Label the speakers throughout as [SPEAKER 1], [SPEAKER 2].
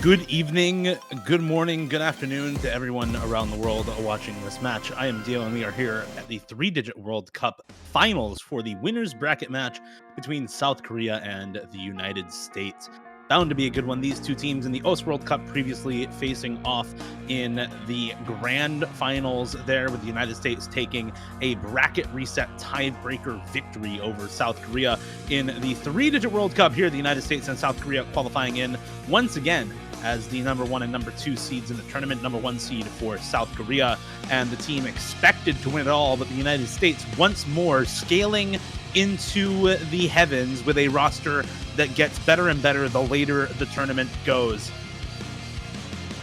[SPEAKER 1] Good evening, good morning, good afternoon to everyone around the world watching this match. I am Dio, and we are here at the three-digit World Cup finals for the winner's bracket match between South Korea and the United States. Bound to be a good one. These two teams in the OS World Cup previously facing off in the grand finals there, with the United States taking a bracket reset tiebreaker victory over South Korea in the three-digit World Cup. Here, the United States and South Korea qualifying in once again as the number 1 and number 2 seeds in the tournament. Number 1 seed for South Korea, and the team expected to win it all, but the United States once more scaling into the heavens with a roster that gets better and better the later the tournament goes.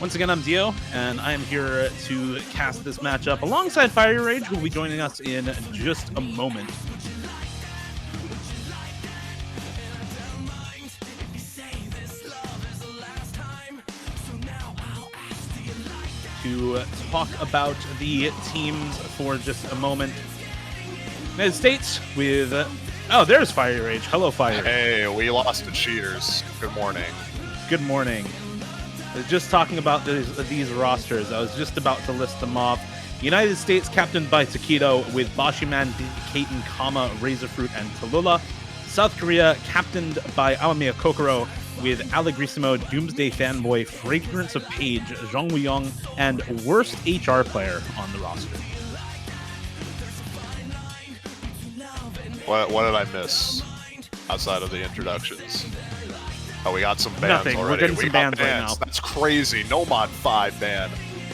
[SPEAKER 1] Once again, I'm Dio, and I am here to cast this matchup alongside fieryrage, who will be joining us in just a moment. To talk about the teams for just a moment. United States with oh, there's fieryrage. Hello, fire.
[SPEAKER 2] Hey, we lost to cheaters. Good morning.
[SPEAKER 1] Good morning. I was just talking about these rosters. I was just about to list them off. United States captained by Takedo with Bashiman, Kaiten, Kama, Razorfruit, and Tallulah. South Korea captained by Amamiya Kokoro with Allegrissimo, Doomsday Fanboy, Fragrance of Page, Zhang Wuyong, and worst HR player on the roster.
[SPEAKER 2] What did I miss outside of the introductions? Oh, we got some bans
[SPEAKER 1] Nothing.
[SPEAKER 2] already.
[SPEAKER 1] We're getting some bans right now.
[SPEAKER 2] That's crazy. No Mod 5 ban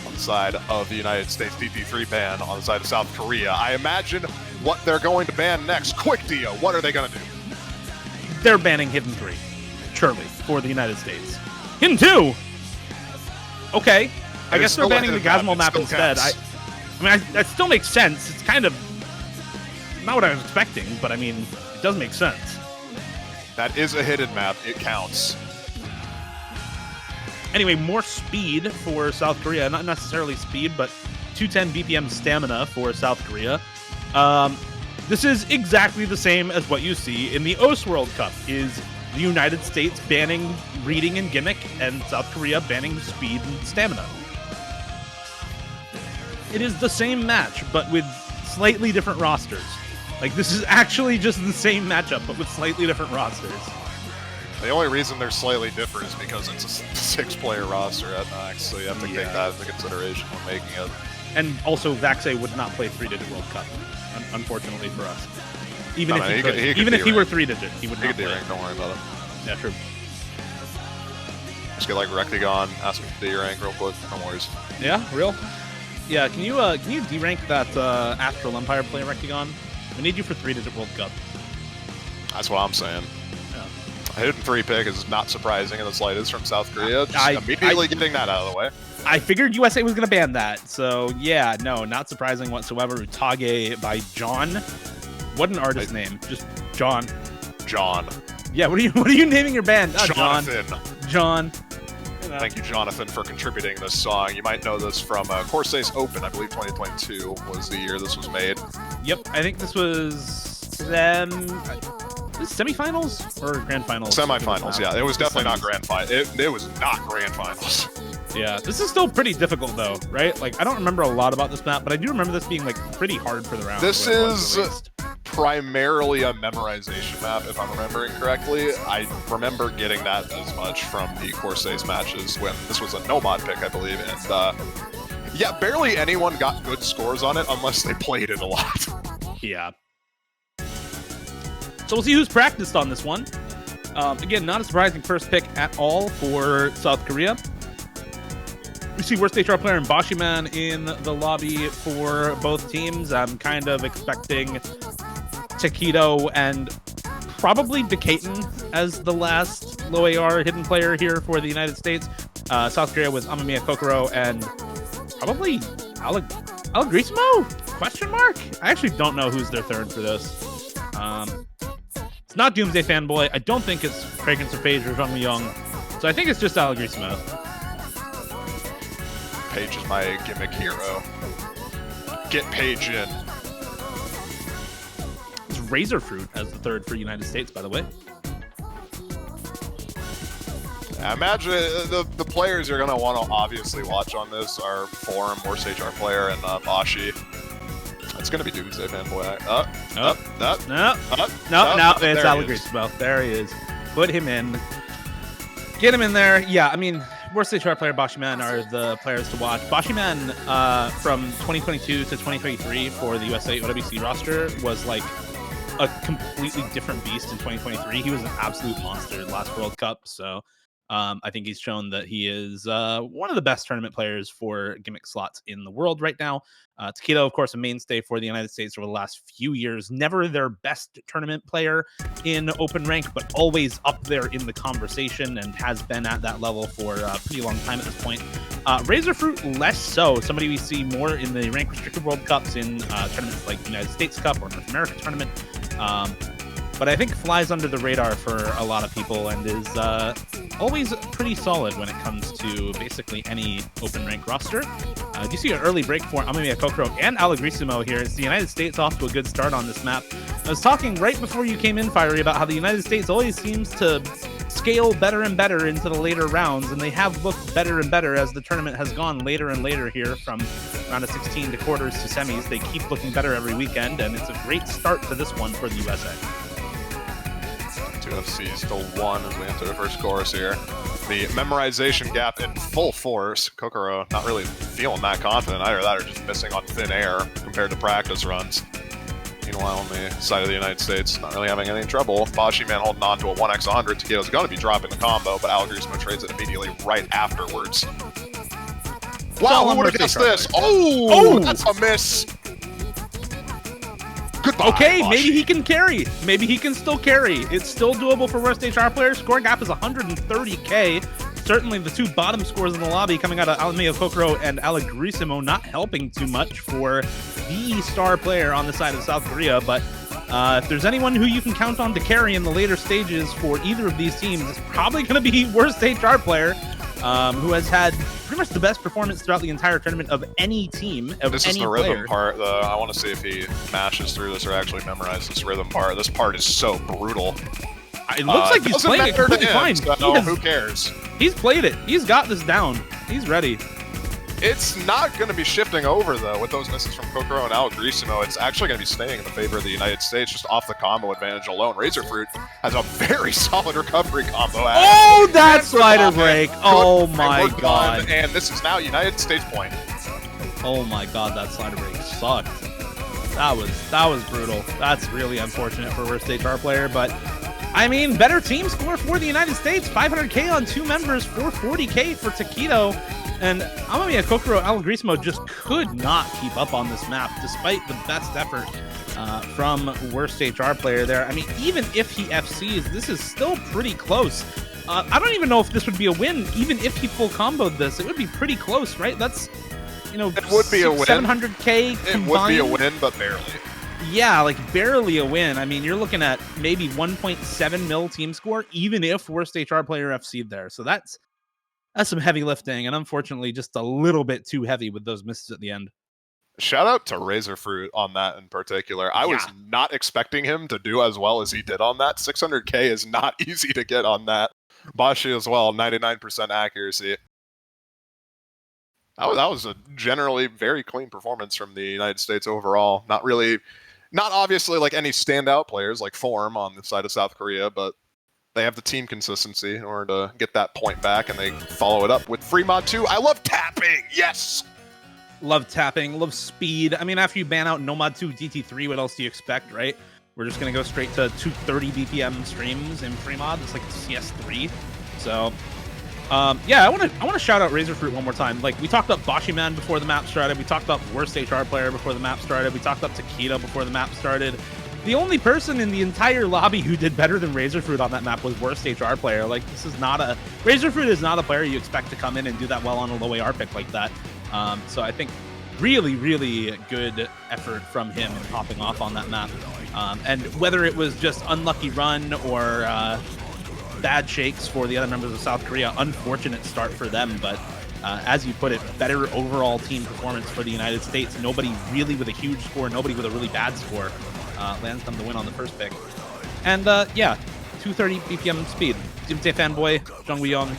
[SPEAKER 2] on the side of the United States, DP3 ban on the side of South Korea. I imagine what they're going to ban next. Quick, Dio, what are they going to do?
[SPEAKER 1] They're banning Hidden 3, surely, for the United States. Hidden 2? Okay. I guess they're banning the Gazmo map instead. I mean, that still makes sense. It's kind of not what I was expecting, but I mean, it does make sense.
[SPEAKER 2] That is a hidden map. It counts.
[SPEAKER 1] Anyway, more speed for South Korea. Not necessarily speed, but 210 BPM stamina for South Korea. This is exactly the same as what you see in the OS World Cup. Is the United States banning reading and gimmick, and South Korea banning speed and stamina. It is the same match, but with slightly different rosters. Like, this is actually just the same matchup, but with slightly different rosters.
[SPEAKER 2] The only reason they're slightly different is because it's a 6-player roster at max, so you have to take that into consideration when making it.
[SPEAKER 1] And also, Vaxay would not play three-digit World Cup, unfortunately for us. Even if he could. Even if he were three-digit, he would not play.
[SPEAKER 2] Don't worry about it.
[SPEAKER 1] Yeah, true.
[SPEAKER 2] Just get like Rectagon, ask him to do your rank real quick. No worries.
[SPEAKER 1] Yeah, real. Yeah, can you de-rank that Astral Empire player, Rectagon? We need you for three-digit World Cup.
[SPEAKER 2] That's what I'm saying.
[SPEAKER 1] Yeah.
[SPEAKER 2] A hidden 3 pick is not surprising in the slightest from South Korea. Just immediately getting that out of the way.
[SPEAKER 1] I figured USA was going to ban that, so yeah, no, not surprising whatsoever. Utage by John. What an artist name. Just John.
[SPEAKER 2] John.
[SPEAKER 1] Yeah, what are you naming your band?
[SPEAKER 2] Jonathan.
[SPEAKER 1] John.
[SPEAKER 2] Thank you, Jonathan, for contributing this song. You might know this from Corsace Open. I believe 2022 was the year this was made.
[SPEAKER 1] Yep, I think this was semifinals or grand finals?
[SPEAKER 2] Semifinals, yeah. It was definitely not grand finals. It was not grand finals.
[SPEAKER 1] Yeah, this is still pretty difficult, though, right? Like, I don't remember a lot about this map, but I do remember this being, like, pretty hard for the round.
[SPEAKER 2] This is primarily a memorization map, if I'm remembering correctly. I remember getting that as much from the Corsace matches when this was a no-mod pick, I believe, and yeah, barely anyone got good scores on it unless they played it a lot.
[SPEAKER 1] Yeah. So we'll see who's practiced on this one. Again, not a surprising first pick at all for South Korea. We see worst HR player in Bashiman in the lobby for both teams. I'm kind of expecting Takedo and probably Kaiten as the last low AR hidden player here for the United States. South Korea with Amamiya Kokoro and probably Allegrissimo? Question mark? I actually don't know who's their third for this. It's not Doomsday Fanboy. I don't think it's Fragrance of Page or Zhang Wuyong. So I think it's just Allegrissimo.
[SPEAKER 2] Page is my gimmick hero. Get Page in.
[SPEAKER 1] It's Razorfruit as the third for United States, by the way.
[SPEAKER 2] I imagine the players you're going to want to obviously watch on this are Forum, Worst HR Player, and Bashi. It's going to be Doomsday Fanboy.
[SPEAKER 1] No, it's Allegrismo. There he is. Put him in. Get him in there. Yeah, I mean, Worst HR Player, Bashiman are the players to watch. Bashiman from 2022 to 2023 for the USA OWC roster was like a completely different beast in 2023. He was an absolute monster last World Cup. So I think he's shown that he is one of the best tournament players for gimmick slots in the world right now. Takedo, of course, a mainstay for the United States over the last few years. Never their best tournament player in open rank, but always up there in the conversation and has been at that level for a pretty long time at this point. Razorfruit, less so. Somebody we see more in the rank restricted World Cups in tournaments like the United States Cup or North America tournament. But I think flies under the radar for a lot of people and is always pretty solid when it comes to basically any open rank roster. You see an early break for Amamiya Kokoro and Allegrismo here. It's the United States off to a good start on this map. I was talking right before you came in, Fiery, about how the United States always seems to scale better and better into the later rounds, and they have looked better and better as the tournament has gone later and later here from round of 16 to quarters to semis. They keep looking better every weekend, and it's a great start to this one for the USA.
[SPEAKER 2] 2FC still 1 as we enter the first chorus here. The memorization gap in full force. Kokoro not really feeling that confident either. That are just missing on thin air compared to practice runs. Meanwhile, on the side of the United States, not really having any trouble. Bashiman holding on to a 1x100. Takedo's going to be dropping the combo, but Allegrismo trades it immediately right afterwards. Wow, who would have guessed this? Oh, that's a miss. Goodbye,
[SPEAKER 1] okay,
[SPEAKER 2] Bashi.
[SPEAKER 1] maybe he can carry. Maybe he can still carry. It's still doable for Worst HR players. Score gap is 130k. Certainly the two bottom scores in the lobby coming out of Amamiya Kokoro and Allegrismo not helping too much for the star player on the side of South Korea. But if there's anyone who you can count on to carry in the later stages for either of these teams, it's probably going to be Worst HR player, who has had pretty much the best performance throughout the entire tournament of any team, of
[SPEAKER 2] This
[SPEAKER 1] any
[SPEAKER 2] is the rhythm
[SPEAKER 1] player.
[SPEAKER 2] part, though. I want to see if he mashes through this or actually memorizes this rhythm part. This part is so brutal.
[SPEAKER 1] It looks like he's
[SPEAKER 2] doesn't
[SPEAKER 1] playing it
[SPEAKER 2] matter to
[SPEAKER 1] completely
[SPEAKER 2] him,
[SPEAKER 1] fine.
[SPEAKER 2] so who cares?
[SPEAKER 1] He's played it. He's got this down. He's ready.
[SPEAKER 2] It's not going to be shifting over, though, with those misses from Kokoro and Allegrismo. It's actually going to be staying in the favor of the United States, just off the combo advantage alone. Razorfruit has a very solid recovery combo.
[SPEAKER 1] Oh, that slider break. Oh, my God.
[SPEAKER 2] And this is now United States point.
[SPEAKER 1] Oh, my God, that slider break sucked. That was brutal. That's really unfortunate for Worst HR player, but I mean, better team score for the United States. 500k on two members, 440k for Takedo. And Amamiya Kokoro Allegrismo just could not keep up on this map, despite the best effort from Worst HR player there. I mean, even if he FCs, this is still pretty close. I don't even know if this would be a win. Even if he full comboed this, it would be pretty close, right? That's, you know,
[SPEAKER 2] it would be a win.
[SPEAKER 1] 700k combined.
[SPEAKER 2] It would be a win, but barely.
[SPEAKER 1] Yeah, like barely a win. I mean, you're looking at maybe 1.7 mil team score, even if Worst HR player FC'd there. So that's some heavy lifting, and unfortunately just a little bit too heavy with those misses at the end.
[SPEAKER 2] Shout out to Razorfruit on that in particular. I was not expecting him to do as well as he did on that. 600k is not easy to get on that. Bashi as well, 99% accuracy. That was a generally very clean performance from the United States overall. Not obviously like any standout players like Form on the side of South Korea, but they have the team consistency in order to get that point back, and they follow it up with free mod 2. I love tapping! Yes!
[SPEAKER 1] Love tapping, love speed. I mean, after you ban out Nomad 2 DT3, what else do you expect, right? We're just going to go straight to 230 BPM streams in free mod. It's like CS3. So, yeah, I want to shout out Razorfruit one more time. Like, we talked about Bashiman before the map started. We talked about Worst HR player before the map started. We talked about Takedo before the map started. The only person in the entire lobby who did better than Razorfruit on that map was Worst HR player. Like, this is not a... Razorfruit is not a player you expect to come in and do that well on a low AR pick like that. So I think really, really good effort from him in popping off on that map. And whether it was just unlucky run or bad shakes for the other members of South Korea, unfortunate start for them, but as you put it, better overall team performance for the United States. Nobody really with a huge score, nobody with a really bad score lands them the win on the first pick. And yeah, 230 BPM speed. Doomsday Fanboy, Jung Woo Young,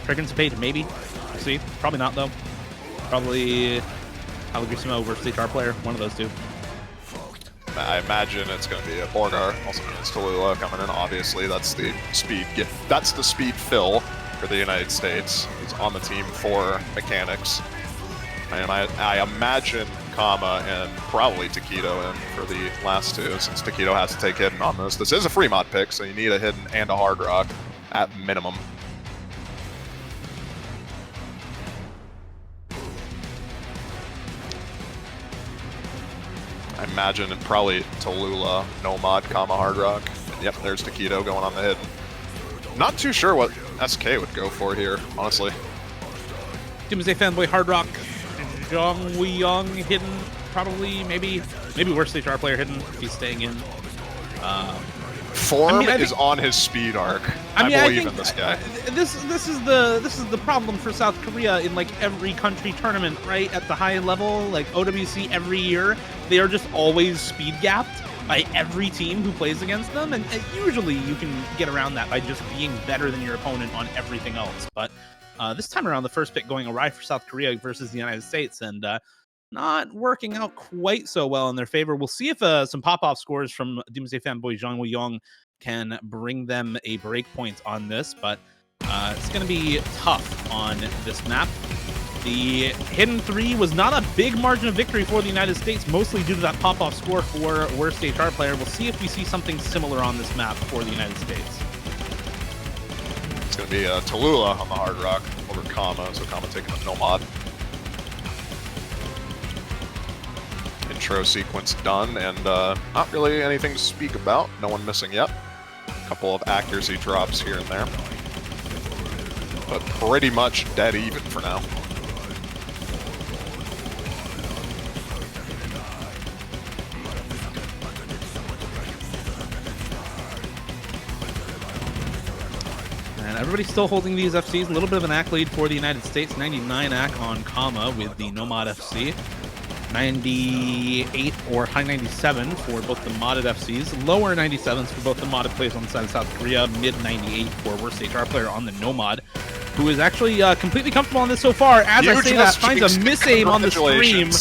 [SPEAKER 1] Participate, maybe. We'll see. Probably not, though. Probably Alagrisimo versus HR player. One of those two.
[SPEAKER 2] I imagine it's going to be a Borgar, also known as Tallulah, coming in. Obviously, that's the speed that's the speed fill for the United States. He's on the team for mechanics. And I imagine Kama and probably Taquito in for the last two, since Taquito has to take hidden on this. This is a free mod pick, so you need a hidden and a hard rock at minimum. I imagine it probably Tallulah, no mod, Kama, hard rock. And yep, there's Taquito going on the hidden. Not too sure what SK would go for here, honestly.
[SPEAKER 1] Doomsday Fanboy hard rock. Zhang Weiyang hidden, probably, maybe worst HR player hidden if he's staying in.
[SPEAKER 2] Form is on his speed arc. I believe in this guy.
[SPEAKER 1] This is the problem for South Korea in like every country tournament, right? At the high level, like OWC every year, they are just always speed gapped by every team who plays against them, and usually you can get around that by just being better than your opponent on everything else. But this time around, the first pick going awry for South Korea versus the United States, and not working out quite so well in their favor. We'll see if some pop-off scores from Doomsday Fanboy Zhang Weiyang can bring them a break point on this, but it's going to be tough on this map. The hidden 3 was not a big margin of victory for the United States, mostly due to that pop-off score for worst HR player. We'll see if we see something similar on this map for the United States.
[SPEAKER 2] It's going to be Tallulah on the hard rock over Kama, so Kama taking a no mod. Intro sequence done, and not really anything to speak about. No one missing yet. A couple of accuracy drops here and there. But pretty much dead even for now.
[SPEAKER 1] And everybody's still holding these FCs. A little bit of an accolade for the United States. 99 AC on Kama with the Nomad FC. 98 or high 97 for both the modded FCs. Lower 97s for both the modded players on the side of South Korea. Mid 98 for worst HR player on the Nomad, who is actually completely comfortable on this so far. As I say that, finds a miss-aim on the stream.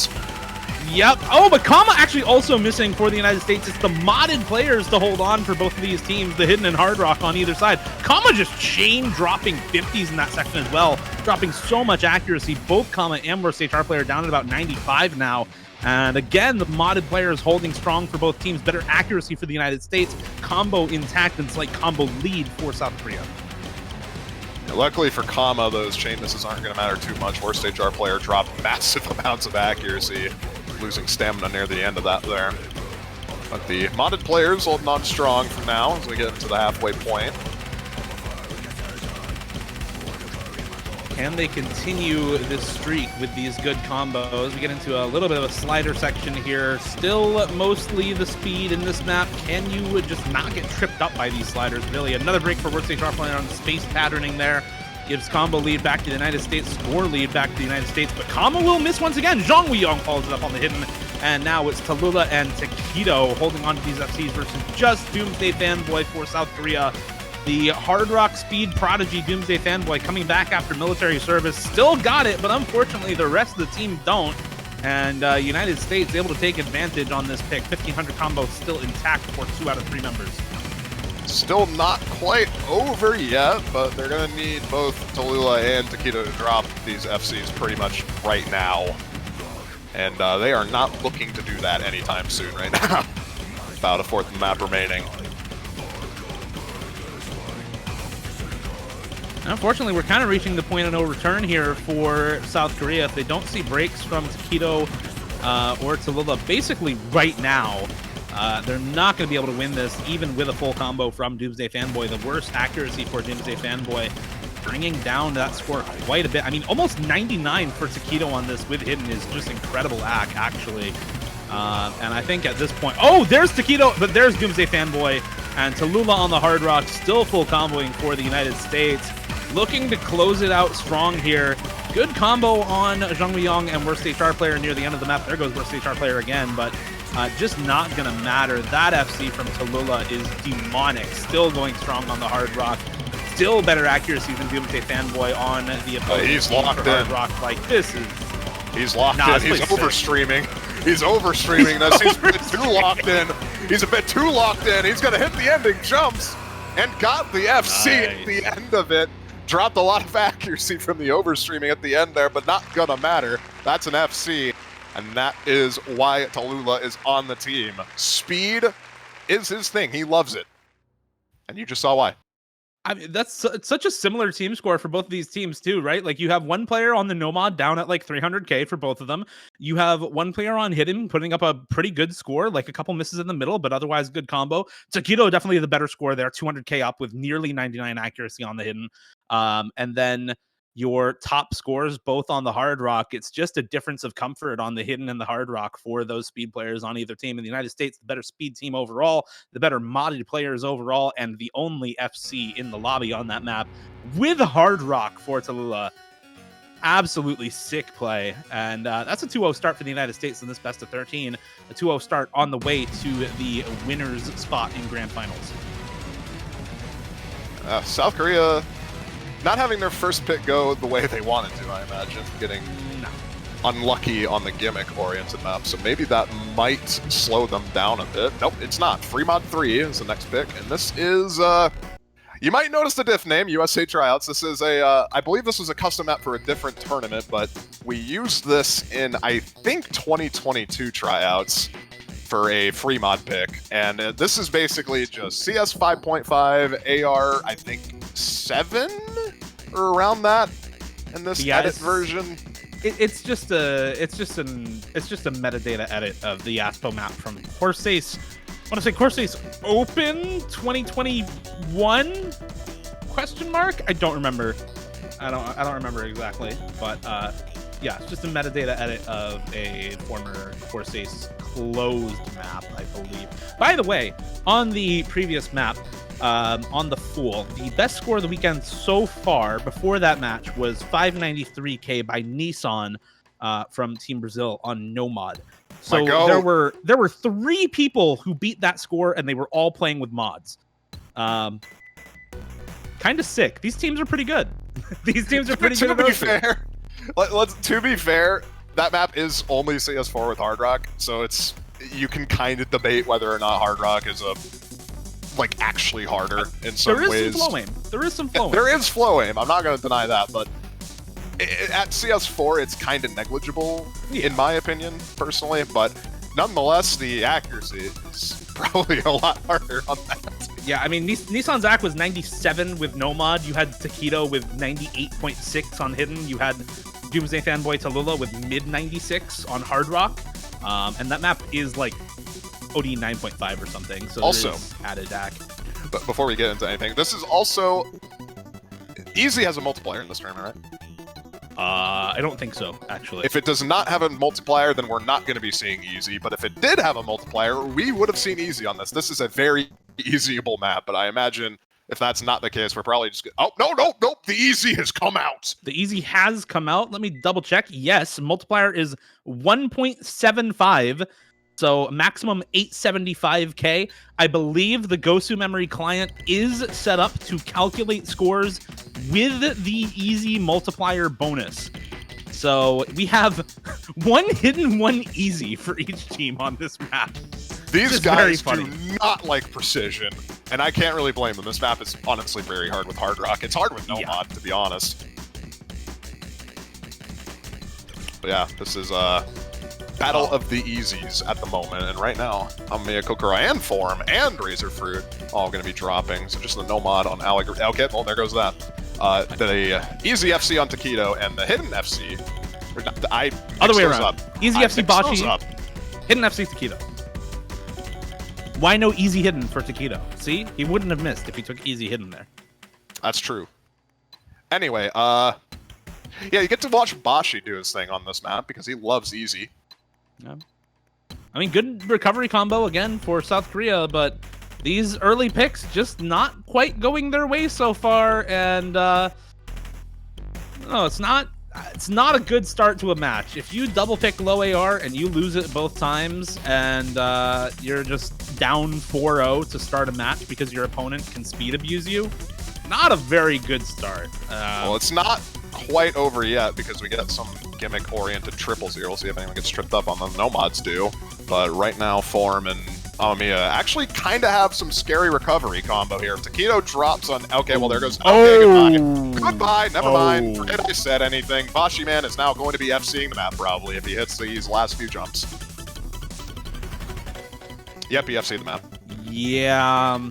[SPEAKER 1] Yep. Oh, but Kama actually also missing for the United States. It's the modded players to hold on for both of these teams, the hidden and hard rock on either side. Kama just chain dropping 50s in that section as well, dropping so much accuracy. Both Kama and worst HR player down at about 95 now. And again, the modded players holding strong for both teams. Better accuracy for the United States. Combo intact and slight combo lead for South Korea.
[SPEAKER 2] Luckily for Kama, those chain misses aren't going to matter too much. Worst HR player dropped massive amounts of accuracy, losing stamina near the end of that there. But the modded players holding on strong for now as we get into the halfway point.
[SPEAKER 1] Can they continue this streak with these good combos? We get into a little bit of a slider section here. Still mostly the speed in this map. Can you just not get tripped up by these sliders? Really, another break for worst HR player on the space patterning there. Gives combo lead back to the United States, score lead back to the United States, but Kama will miss once again. Zhang Weiyang follows it up on the hidden, and now it's Tallulah and Taquito holding on to these FCs versus just Doomsday Fanboy for South Korea. The hard rock speed prodigy Doomsday Fanboy coming back after military service. Still got it, but unfortunately the rest of the team don't. And United States able to take advantage on this pick. 1500 combo still intact for 2 out of 3 members.
[SPEAKER 2] Still not quite over yet, but they're going to need both Tallulah and Taquito to drop these FCs pretty much right now. And they are not looking to do that anytime soon right now. About a fourth of the map remaining.
[SPEAKER 1] Unfortunately, we're kind of reaching the point of no return here for South Korea. If they don't see breaks from Taquito or Tallulah basically right now, they're not going to be able to win this, even with a full combo from Doomsday Fanboy. The worst accuracy for Doomsday Fanboy, bringing down that score quite a bit. I mean, almost 99 for Taquito on this with hidden is just incredible actually. And I think at this point, oh, there's Taquito, but there's Doomsday Fanboy, and Tallulah on the hard rock, still full comboing for the United States. Looking to close it out strong here. Good combo on Zhang Weiyang and worst HR player near the end of the map. There goes worst HR player again, but just not going to matter. That FC from Tallulah is demonic. Still going strong on the hard rock. still better accuracy than Doomsday Fanboy on the opposing
[SPEAKER 2] he's
[SPEAKER 1] team
[SPEAKER 2] locked
[SPEAKER 1] for Hard
[SPEAKER 2] in.
[SPEAKER 1] Rock. Like, this is...
[SPEAKER 2] He's locked in. He's overstreaming. He's overstreaming this. He's a bit too locked in. He's a bit too locked in. He's going to hit the ending jumps and got the FC at the end of it. Dropped a lot of accuracy from the overstreaming at the end there, but not going to matter. That's an FC, and that is why Tallulah is on the team. Speed is his thing. He loves it. And you just saw why.
[SPEAKER 1] I mean, it's such a similar team score for both of these teams too, right? Like you have one player on the Nomad down at like 300k for both of them. You have one player on Hidden putting up a pretty good score, like a couple misses in the middle, but otherwise good combo. Taquito definitely the better score there, 200k up with nearly 99 accuracy on the Hidden. And then your top scores both on the Hard Rock. It's just a difference of comfort on the Hidden and the Hard Rock for those speed players on either team. In the United States, the better speed team overall, the better modded players overall, and the only FC in the lobby on that map with Hard Rock for Tallulah. Absolutely sick play. And that's a 2-0 start for the United States in this best of 13. A 2-0 start on the way to the winner's spot in Grand Finals.
[SPEAKER 2] South Korea not having their first pick go the way they wanted to, I imagine. Getting unlucky on the gimmick-oriented map, so maybe that might slow them down a bit. Nope, it's not. Free Mod 3 is the next pick, and this is, you might notice the diff name, USA Tryouts. This is a, I believe this was a custom map for a different tournament, but we used this in, I think, 2022 Tryouts for a free mod pick, and this is basically just CS 5.5, AR, I think, 7 or around that in this edit version.
[SPEAKER 1] It's just a metadata edit of the Aspo map from Corsace. I want to say Corsace Open 2021 question mark. I don't remember. I don't remember exactly, but yeah, it's just a metadata edit of a former Corsace closed map, I believe. By the way, on the previous map, on the Fool, the best score of the weekend so far before that match was 593k by Nissan from Team Brazil on Nomad. So there were 3 people who beat that score, and they were all playing with mods. Kind of sick. These teams are pretty good. These teams are pretty good.
[SPEAKER 2] To be fair, to be fair, that map is only CS4 with Hard Rock, so it's you can kind of debate whether or not Hard Rock is a actually harder in some ways.
[SPEAKER 1] There is some flow aim. There is some flow aim.
[SPEAKER 2] There is flow aim. I'm not going to deny that, but at CS4, it's kind of negligible, in my opinion, personally. But nonetheless, the accuracy is probably a lot harder on that.
[SPEAKER 1] Yeah, I mean, Nissan's AC was 97 with no mod. You had Taquito with 98.6 on Hidden. You had Doomsday Fanboy Tallulah with mid-96 on Hard Rock. And that map is like OD 9.5 or something, so also there is added DAC.
[SPEAKER 2] But before we get into anything, this is also... Easy has a multiplier in this tournament, right?
[SPEAKER 1] I don't think so, actually.
[SPEAKER 2] If it does not have a multiplier, then we're not going to be seeing Easy. But if it did have a multiplier, we would have seen Easy on this. This is a very easyable map, but I imagine if that's not the case, we're probably just... Oh, no, the Easy has come out!
[SPEAKER 1] The Easy has come out. Let me double check. Yes, multiplier is 1.75, so maximum 875k. I believe the Gosu memory client is set up to calculate scores with the Easy multiplier bonus. So we have one Hidden, one Easy for each team on this map.
[SPEAKER 2] These guys do not like precision, and I can't really blame them. This map is honestly very hard with Hard Rock. It's hard with no mod, to be honest. But yeah, this is Battle of the Easies at the moment, and right now, Amiya Kokoro and Form and Razor Fruit all going to be dropping. So just the no mod on Allegro. Okay, well, there goes that. The Easy FC on Taquito and the Hidden FC.
[SPEAKER 1] Other way around. Easy FC Bachi, Hidden FC Taquito. Why no Easy Hidden for Taquito? See? He wouldn't have missed if he took Easy Hidden there.
[SPEAKER 2] That's true. Anyway, yeah, you get to watch Bashi do his thing on this map because he loves Easy.
[SPEAKER 1] Yeah. I mean, good recovery combo again for South Korea, but these early picks just not quite going their way so far, and no, it's not a good start to a match. If you double pick low AR and you lose it both times, and you're just down 4-0 to start a match because your opponent can speed abuse you, not a very good start.
[SPEAKER 2] Well, it's not quite over yet because we get some gimmick-oriented triples here. We'll see if anyone gets tripped up on them. No mods do. But right now, Form and Amamiya actually kind of have some scary recovery combo here. If Taquito drops on... Okay, well, there goes... Okay, goodbye. Never mind. Forget I said anything. Bashi Man is now going to be FCing the map, probably, if he hits these last few jumps. Yep, he FC'd the map.
[SPEAKER 1] Yeah.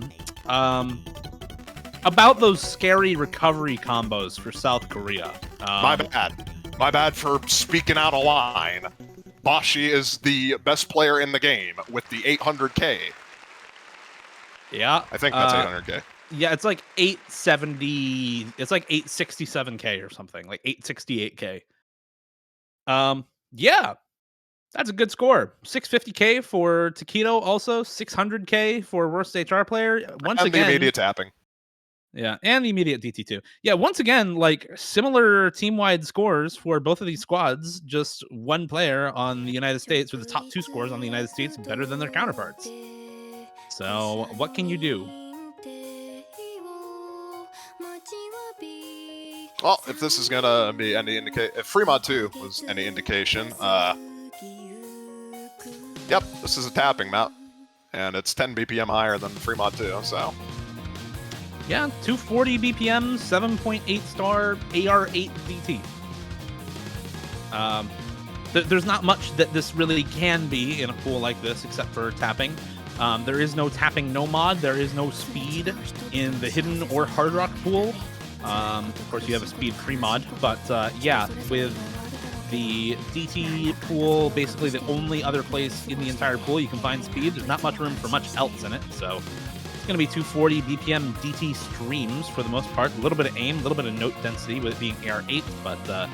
[SPEAKER 1] About those scary recovery combos for South Korea.
[SPEAKER 2] My bad. My bad for speaking out of line. Bashi is the best player in the game with the 800k.
[SPEAKER 1] Yeah.
[SPEAKER 2] I think that's 800k.
[SPEAKER 1] Yeah, it's like 870. It's like 867k or something, like 868k. Yeah, that's a good score. 650k for Taquito, also 600k for worst HR player. Once
[SPEAKER 2] and
[SPEAKER 1] again,
[SPEAKER 2] the immediate tapping.
[SPEAKER 1] Yeah, and the immediate DT2. Yeah, once again, like similar team-wide scores for both of these squads, just one player on the United States, with the top 2 scores on the United States better than their counterparts. So, what can you do?
[SPEAKER 2] Well, if this is gonna be any indication, if Fremont 2 was any indication, yep, this is a tapping map, and it's 10 BPM higher than Fremont 2, so...
[SPEAKER 1] Yeah, 240 BPM, 7.8 star, AR8 DT. There's not much that this really can be in a pool like this, except for tapping. There is no tapping no mod. There is no speed in the hidden or hard rock pool. Of course, you have a speed free mod, but yeah, with the DT pool, basically the only other place in the entire pool you can find speed, there's not much room for much else in it, so... It's going to be 240 BPM DT streams for the most part. A little bit of aim, a little bit of note density with it being AR8, but,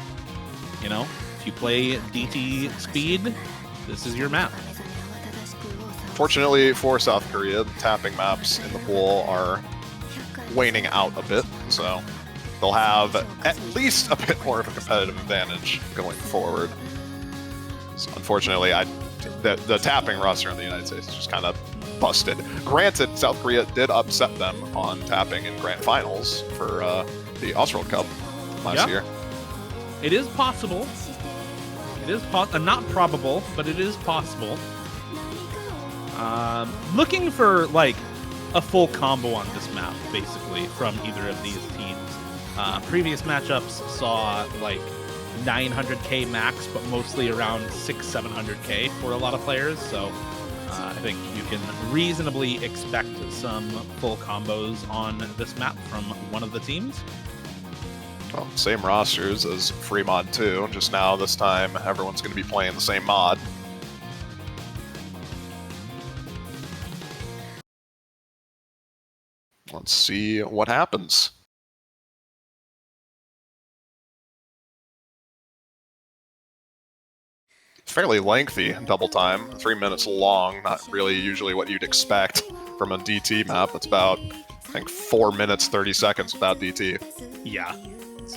[SPEAKER 1] you know, if you play DT speed, this is your map.
[SPEAKER 2] Fortunately for South Korea, the tapping maps in the pool are waning out a bit, so they'll have at least a bit more of a competitive advantage going forward. So unfortunately, the tapping roster in the United States is just kind of busted. Granted, South Korea did upset them on tapping in Grand Finals for the Osworld Cup last year.
[SPEAKER 1] It is possible. It is not probable, but it is possible. Looking for like a full combo on this map, basically, from either of these teams. Previous matchups saw like 900k max, but mostly around 600-700k for a lot of players, so I think you can reasonably expect some full combos on this map from one of the teams.
[SPEAKER 2] Well, same rosters as Free Mod 2, just now this time everyone's going to be playing the same mod. Let's see what happens. Fairly lengthy double time, 3 minutes long, not really usually what you'd expect from a DT map. It's about, I think, 4 minutes, 30 seconds without DT.
[SPEAKER 1] Yeah, it's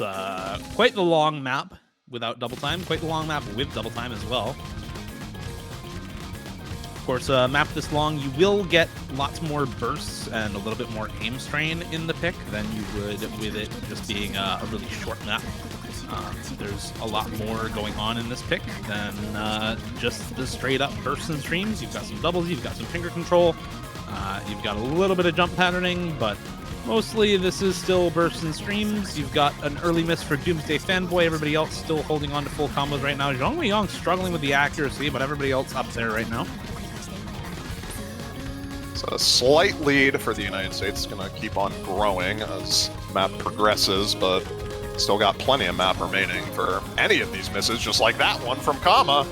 [SPEAKER 1] quite the long map without double time, quite the long map with double time as well. Of course, a map this long, you will get lots more bursts and a little bit more aim strain in the pick than you would with it just being a really short map. There's a lot more going on in this pick than just the straight-up bursts and streams. You've got some doubles, you've got some finger control, you've got a little bit of jump patterning, but mostly this is still bursts and streams. You've got an early miss for Doomsday Fanboy, everybody else still holding on to full combos right now. Zhong Weiyong struggling with the accuracy, but everybody else up there right now.
[SPEAKER 2] So a slight lead for the United States is going to keep on growing as the map progresses, but still got plenty of map remaining for any of these misses, just like that one from Kama.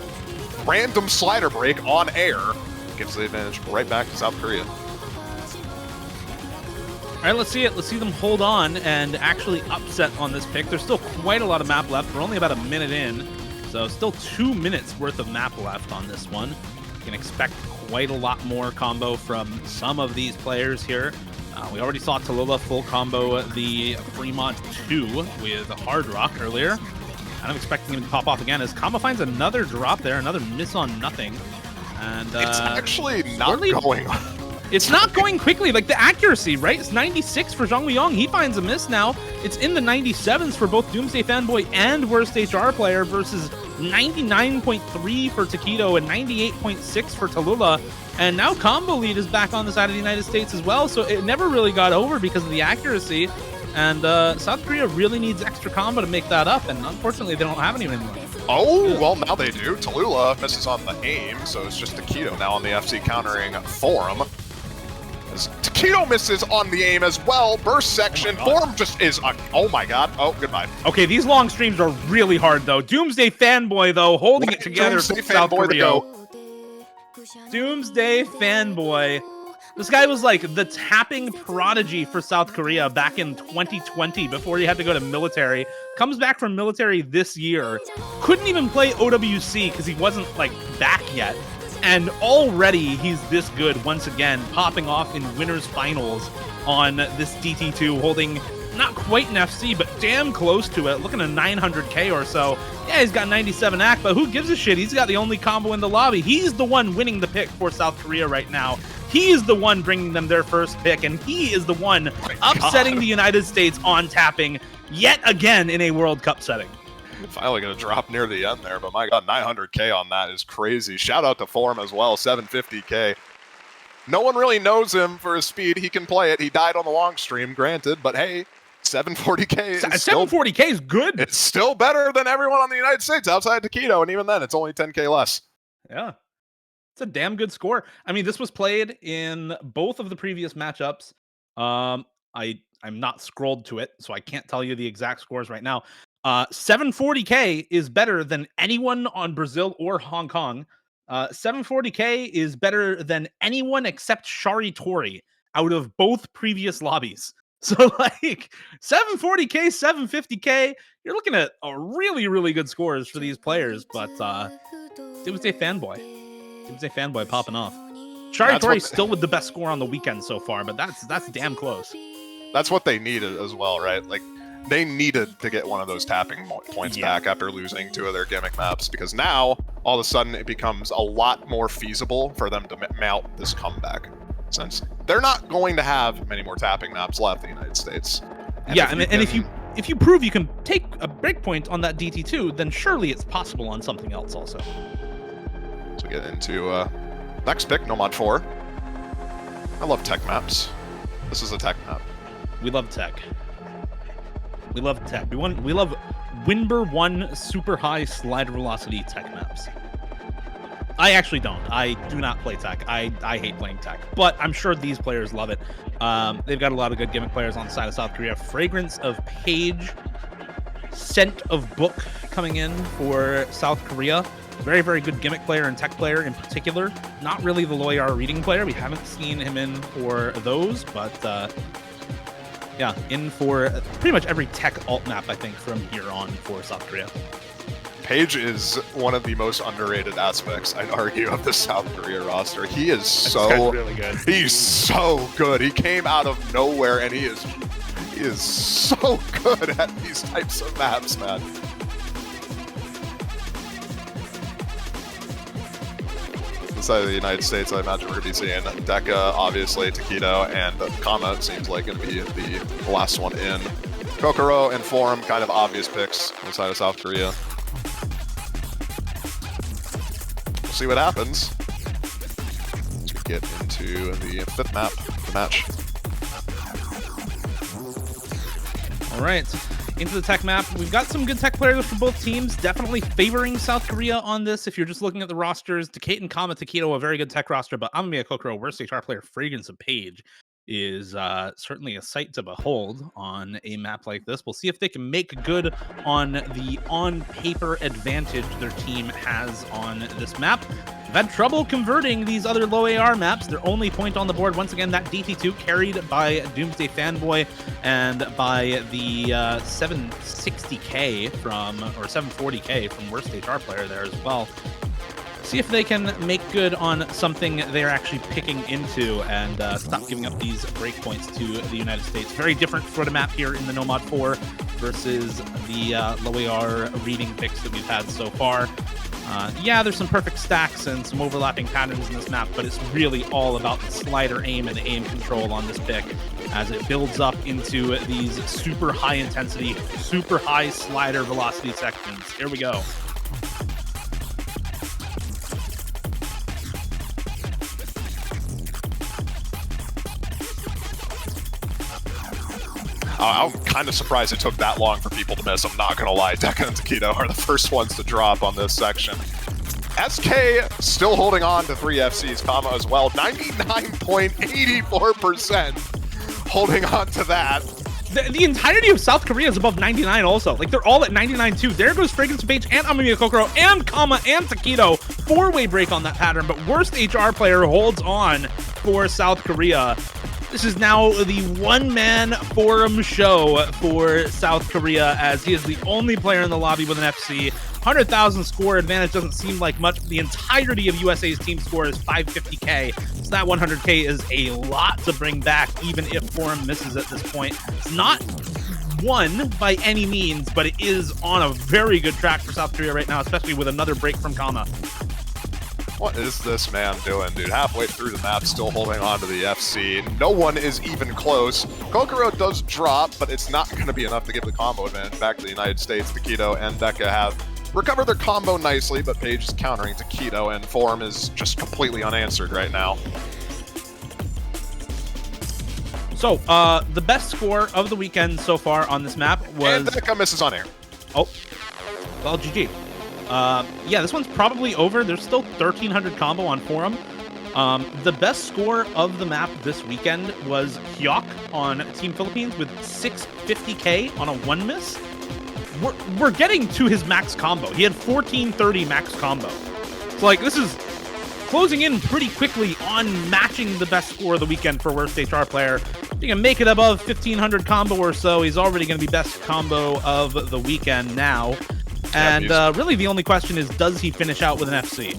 [SPEAKER 2] Random slider break on air gives the advantage right back to South Korea.
[SPEAKER 1] All right, let's see it. Let's see them hold on and actually upset on this pick. There's still quite a lot of map left. We're only about a minute in, so still 2 minutes worth of map left on this one. You can expect quite a lot more combo from some of these players here. We already saw Tallulah full combo the Fremont 2 with Hard Rock earlier. I'm expecting him to pop off again as Kama finds another drop there, another miss on nothing. And
[SPEAKER 2] it's actually not going
[SPEAKER 1] It's not going quickly. Like, the accuracy, right? It's 96 for Zhang Weiyong. He finds a miss now. It's in the 97s for both Doomsday Fanboy and Worst HR Player versus 99.3 for Taquito and 98.6 for Tallulah. And now Combo Lead is back on the side of the United States as well, so it never really got over because of the accuracy. And South Korea really needs extra combo to make that up, and unfortunately they don't have any anymore.
[SPEAKER 2] Oh, well, now they do. Tallulah misses on the aim, so it's just Taquito now on the FC countering Forum. As Taquito misses on the aim as well. Burst section. Forum just is... oh my god. Oh, goodbye.
[SPEAKER 1] Okay, these long streams are really hard, though. Doomsday Fanboy, though, holding it together
[SPEAKER 2] Doomsday
[SPEAKER 1] for South
[SPEAKER 2] Fanboy
[SPEAKER 1] Korea. Doomsday Fanboy. This guy was like the tapping prodigy for South Korea back in 2020 before he had to go to military. Comes back from military this year. Couldn't even play OWC because he wasn't like back yet. And already he's this good once again, popping off in winners finals on this DT2, holding not quite an FC, but damn close to it, looking at 900k or so. Yeah, he's got 97 AC, but who gives a shit? He's got the only combo in the lobby. He's the one winning the pick for South Korea right now. He is the one bringing them their first pick, and he is the one upsetting the United States on tapping yet again in a World Cup setting.
[SPEAKER 2] Finally going to drop near the end there, but my god, 900k on that is crazy. Shout out to Forum as well, 750k. No one really knows him for his speed. He can play it. He died on the long stream, granted, but hey, 740k is
[SPEAKER 1] 740k is good.
[SPEAKER 2] It's still better than everyone on the United States outside Taquito, and even then, it's only 10k less.
[SPEAKER 1] Yeah. It's a damn good score. I mean, this was played in both of the previous matchups. I'm not scrolled to it, so I can't tell you the exact scores right now. 740k is better than anyone on Brazil or Hong Kong. 740k is better than anyone except Shari Tori out of both previous lobbies. So like 740k, 750k, you're looking at a really, really good scores for these players. But Doomsday Fanboy popping off. Shari Tori still with the best score on the weekend so far, but that's damn close.
[SPEAKER 2] That's what they needed as well, right? Like, they needed to get one of those tapping points back after losing 2 of their gimmick maps, because now, all of a sudden, it becomes a lot more feasible for them to mount this comeback, since they're not going to have many more tapping maps left in the United States. And if you prove you can take a breakpoint on that DT2, then surely it's possible on something else also. So we get into next pick, Nomad 4. I love tech maps. This is a tech map.
[SPEAKER 1] We love tech. We love tech. We love Winber 1 super high slider velocity tech maps. I actually don't. I do not play tech. I hate playing tech, but I'm sure these players love it. They've got a lot of good gimmick players on the side of South Korea. Fragrance of Page, Scent of Book coming in for South Korea. Very, very good gimmick player and tech player in particular. Not really the Loyar reading player. We haven't seen him in for those, but yeah, in for pretty much every tech alt map, I think, from here on for South Korea.
[SPEAKER 2] Page is one of the most underrated aspects, I'd argue, of the South Korea roster. He is so
[SPEAKER 1] really good.
[SPEAKER 2] He's so good. He came out of nowhere, and he is so good at these types of maps, man. Inside of the United States, I imagine we're going to be seeing Deca, obviously, Taquito, and Kama seems like going to be the last one in. Kokoro and Forum, kind of obvious picks inside of South Korea. We'll see what happens as we get into the 5th map of the match.
[SPEAKER 1] All right. Into the tech map. We've got some good tech players for both teams, definitely favoring South Korea on this. If you're just looking at the rosters, Decate and Kama Taquito, a very good tech roster, but I'm going to be a Kokoro worst HR player. Fragrance of Page is certainly a sight to behold on a map like this. We'll see if they can make good on the on-paper advantage their team has on this map. They've had trouble converting these other low AR maps. Their only point on the board, once again, that DT2 carried by Doomsday Fanboy and by the 760k from, or 740k from worst HR player there as well. See if they can make good on something they're actually picking into and stop giving up these breakpoints to the United States. Very different sort of map here in the Nomad 4 versus the low AR reading picks that we've had so far. Yeah, there's some perfect stacks and some overlapping patterns in this map, but it's really all about the slider aim and the aim control on this pick as it builds up into these super high intensity, super high slider velocity sections. Here we go.
[SPEAKER 2] I'm kind of surprised it took that long for people to miss. I'm not going to lie. Deca and Taquito are the first ones to drop on this section. SK still holding on to 3 FCs, comma as well. 99.84% holding on to that.
[SPEAKER 1] The entirety of South Korea is above 99 also. Like, they're all at 99 too. There goes Fragrance Page and Amamiya Kokoro and Kama and Taquito. 4-way break on that pattern, but worst HR player holds on for South Korea. This is now the one-man forum show for South Korea, as he is the only player in the lobby with an FC. 100,000 score advantage doesn't seem like much, but the entirety of USA's team score is 550k. So that 100k is a lot to bring back, even if forum misses at this point. It's not won by any means, but it is on a very good track for South Korea right now, especially with another break from Kama.
[SPEAKER 2] What is this man doing, dude? Halfway through the map, still holding on to the FC. No one is even close. Kokoro does drop, but it's not going to be enough to give the combo advantage back to the United States. Taquito and Deca have recovered their combo nicely, but Page is countering Taquito, and form is just completely unanswered right now.
[SPEAKER 1] So, the best score of the weekend so far on this map was...
[SPEAKER 2] And Deca misses on air.
[SPEAKER 1] Oh, well, GG. Yeah, this one's probably over. There's still 1,300 combo on forum. The best score of the map this weekend was Hyok on Team Philippines with 650k on a 1 miss. We're getting to his max combo. He had 1430 max combo. So, like, this is closing in pretty quickly on matching the best score of the weekend for worst HR player. If you can make it above 1,500 combo or so, he's already going to be best combo of the weekend now. And really the only question is, does he finish out with an FC?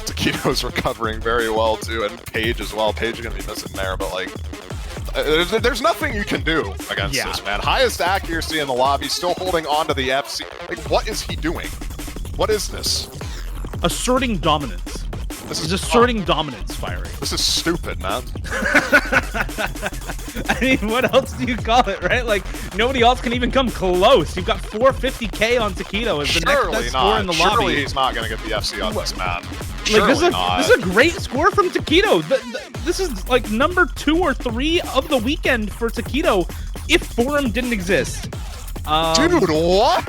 [SPEAKER 2] Taquito's recovering very well, too, and Page as well. Page is going to be missing there, but, like, there's nothing you can do against this, man. Highest accuracy in the lobby, still holding on to the FC. Like, what is he doing? What is this?
[SPEAKER 1] Asserting dominance. He's asserting dominance, Fiery.
[SPEAKER 2] This is stupid, man.
[SPEAKER 1] I mean, what else do you call it, right? Like, nobody else can even come close. You've got 450k on Taquito as the next best score in the lobby.
[SPEAKER 2] Surely he's not going to get the FC on this map.
[SPEAKER 1] Like, this is a great score from Taquito. This is like number 2 or 3 of the weekend for Taquito if forum didn't exist.
[SPEAKER 2] Dude, what?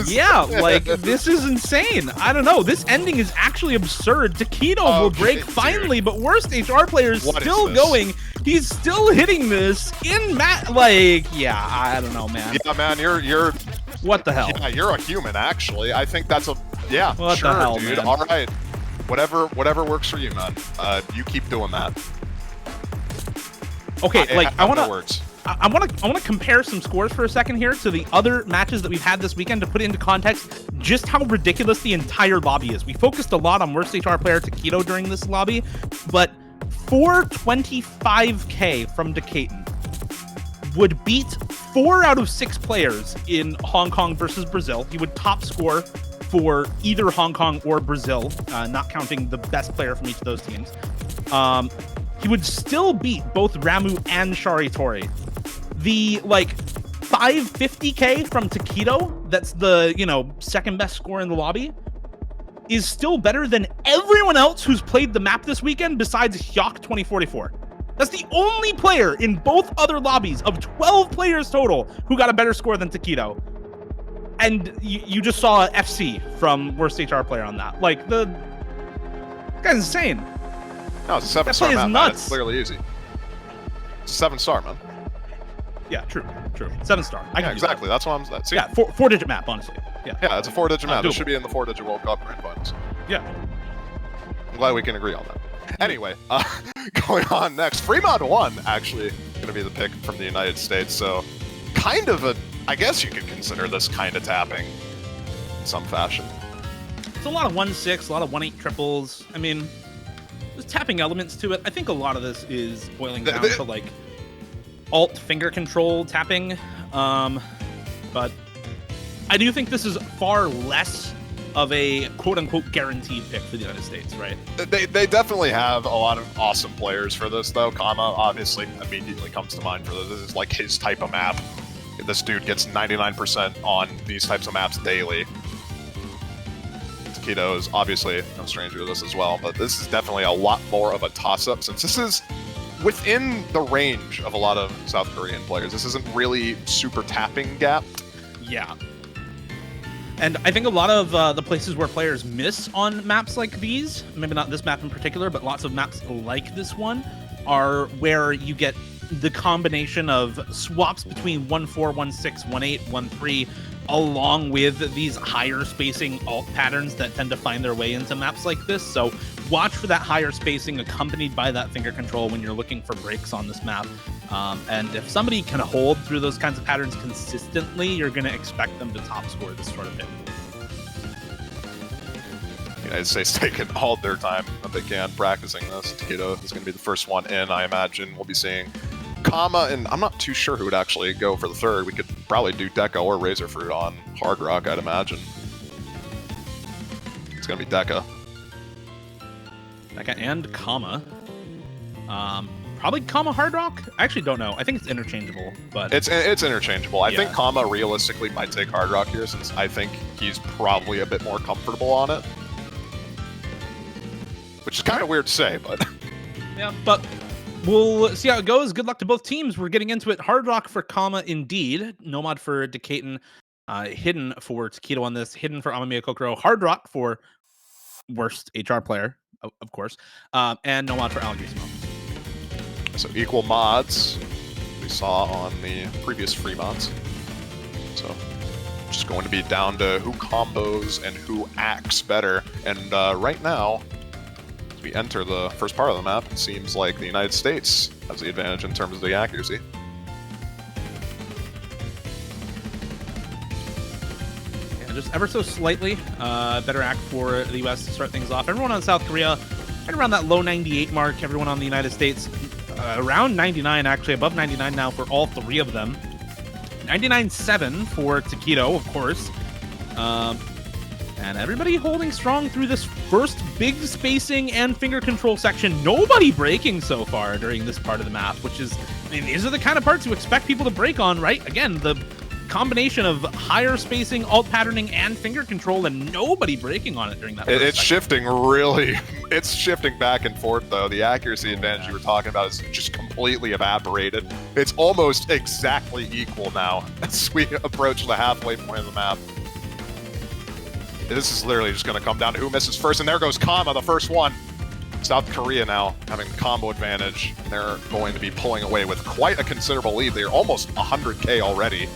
[SPEAKER 1] Yeah, like, this is insane. I don't know. This ending is actually absurd. Taquito will break finally, but worst HR player is still going. He's still hitting this in like, yeah, I don't know, man.
[SPEAKER 2] Yeah, man, you're
[SPEAKER 1] what the hell?
[SPEAKER 2] Yeah, you're a human, actually. I think that's what
[SPEAKER 1] the hell,
[SPEAKER 2] dude.
[SPEAKER 1] Man.
[SPEAKER 2] All right. Whatever works for you, man. You keep doing that.
[SPEAKER 1] Okay, I want to compare some scores for a second here to the other matches that we've had this weekend to put it into context just how ridiculous the entire lobby is. We focused a lot on worst HR player Taquito during this lobby, but 425k from Decatur would beat 4 out of 6 players in Hong Kong versus Brazil. He would top score for either Hong Kong or Brazil, not counting the best player from each of those teams. He would still beat both Ramu and Shari Tori. The, like, 550k from Taquito, that's the, second best score in the lobby, is still better than everyone else who's played the map this weekend besides Hyok 2044. That's the only player in both other lobbies of 12 players total who got a better score than Taquito. And you just saw FC from worst HR player on that. Like, that guy's insane.
[SPEAKER 2] No, it's a 7-star map, man. It's clearly easy. It's a 7-star, man.
[SPEAKER 1] Yeah, true. 7-star.
[SPEAKER 2] Yeah, exactly. That's what I'm saying.
[SPEAKER 1] Yeah, 4-digit map, honestly.
[SPEAKER 2] Yeah, it's a 4-digit map. It should be in the 4-digit World Cup Grand Finals.
[SPEAKER 1] Yeah.
[SPEAKER 2] I'm glad we can agree on that. Anyway, going on next. Fremont 1, actually, going to be the pick from the United States. So, kind of I guess you could consider this kind of tapping in some fashion.
[SPEAKER 1] It's a lot of 1-6, a lot of 1-8 triples. I mean, there's tapping elements to it. I think a lot of this is boiling down to, like, alt finger control tapping. But I do think this is far less of a quote-unquote guaranteed pick for the United States, right?
[SPEAKER 2] They definitely have a lot of awesome players for this, though. Kama obviously immediately comes to mind for this. This is like his type of map. This dude gets 99% on these types of maps daily. Takedo is obviously no stranger to this as well, but this is definitely a lot more of a toss-up since this is within the range of a lot of South Korean players. This isn't really super tapping gapped.
[SPEAKER 1] Yeah. And I think a lot of the places where players miss on maps like these, maybe not this map in particular, but lots of maps like this one, are where you get the combination of swaps between 1-4, 1-6, 1-8, 1-3, along with these higher spacing alt patterns that tend to find their way into maps like this. So watch for that higher spacing accompanied by that finger control when you're looking for breaks on this map. And if somebody can hold through those kinds of patterns consistently, you're going to expect them to top score this sort of bit.
[SPEAKER 2] The United States taking all their time that they can practicing this. Takedo is going to be the first one in, I imagine. We'll be seeing Kama, and I'm not too sure who would actually go for the third. We could probably do Deca or Razorfruit on Hard Rock, I'd imagine. It's going to be Deca.
[SPEAKER 1] Deca and Kama. Probably Kama Hard Rock? I actually don't know. I think it's interchangeable, but...
[SPEAKER 2] It's interchangeable. I think Kama realistically might take Hard Rock here, since I think he's probably a bit more comfortable on it. Which is kind of weird to say, but...
[SPEAKER 1] Yeah, but we'll see how it goes. Good luck to both teams. We're getting into it. Hard Rock for Kama indeed. Nomad for Decaton. Hidden for Takedo on this. Hidden for Amamiya Kokoro. Hard Rock for worst HR player, of course. And Nomad for Alagrisimo.
[SPEAKER 2] So equal mods we saw on the previous free mods. So just going to be down to who combos and who acts better. And right now, as we enter the first part of the map, it seems like the United States has the advantage in terms of the accuracy.
[SPEAKER 1] Yeah, just ever so slightly better act for the U.S. to start things off. Everyone on South Korea, right around that low 98 mark. Everyone on the United States, around 99, actually, above 99 now for all three of them. 99.7 for Takedo, of course. And everybody holding strong through this first big spacing and finger control section. Nobody breaking so far during this part of the map, which is, I mean, these are the kind of parts you expect people to break on, right? Again, the combination of higher spacing, alt patterning, and finger control, and nobody breaking on it during that.
[SPEAKER 2] It's shifting really. It's shifting back and forth, though. The accuracy advantage you were talking about is just completely evaporated. It's almost exactly equal now as we approach the halfway point of the map. This is literally just going to come down to who misses first, and there goes Kama, the first one. South Korea now having combo advantage. They're going to be pulling away with quite a considerable lead. They're almost 100K already.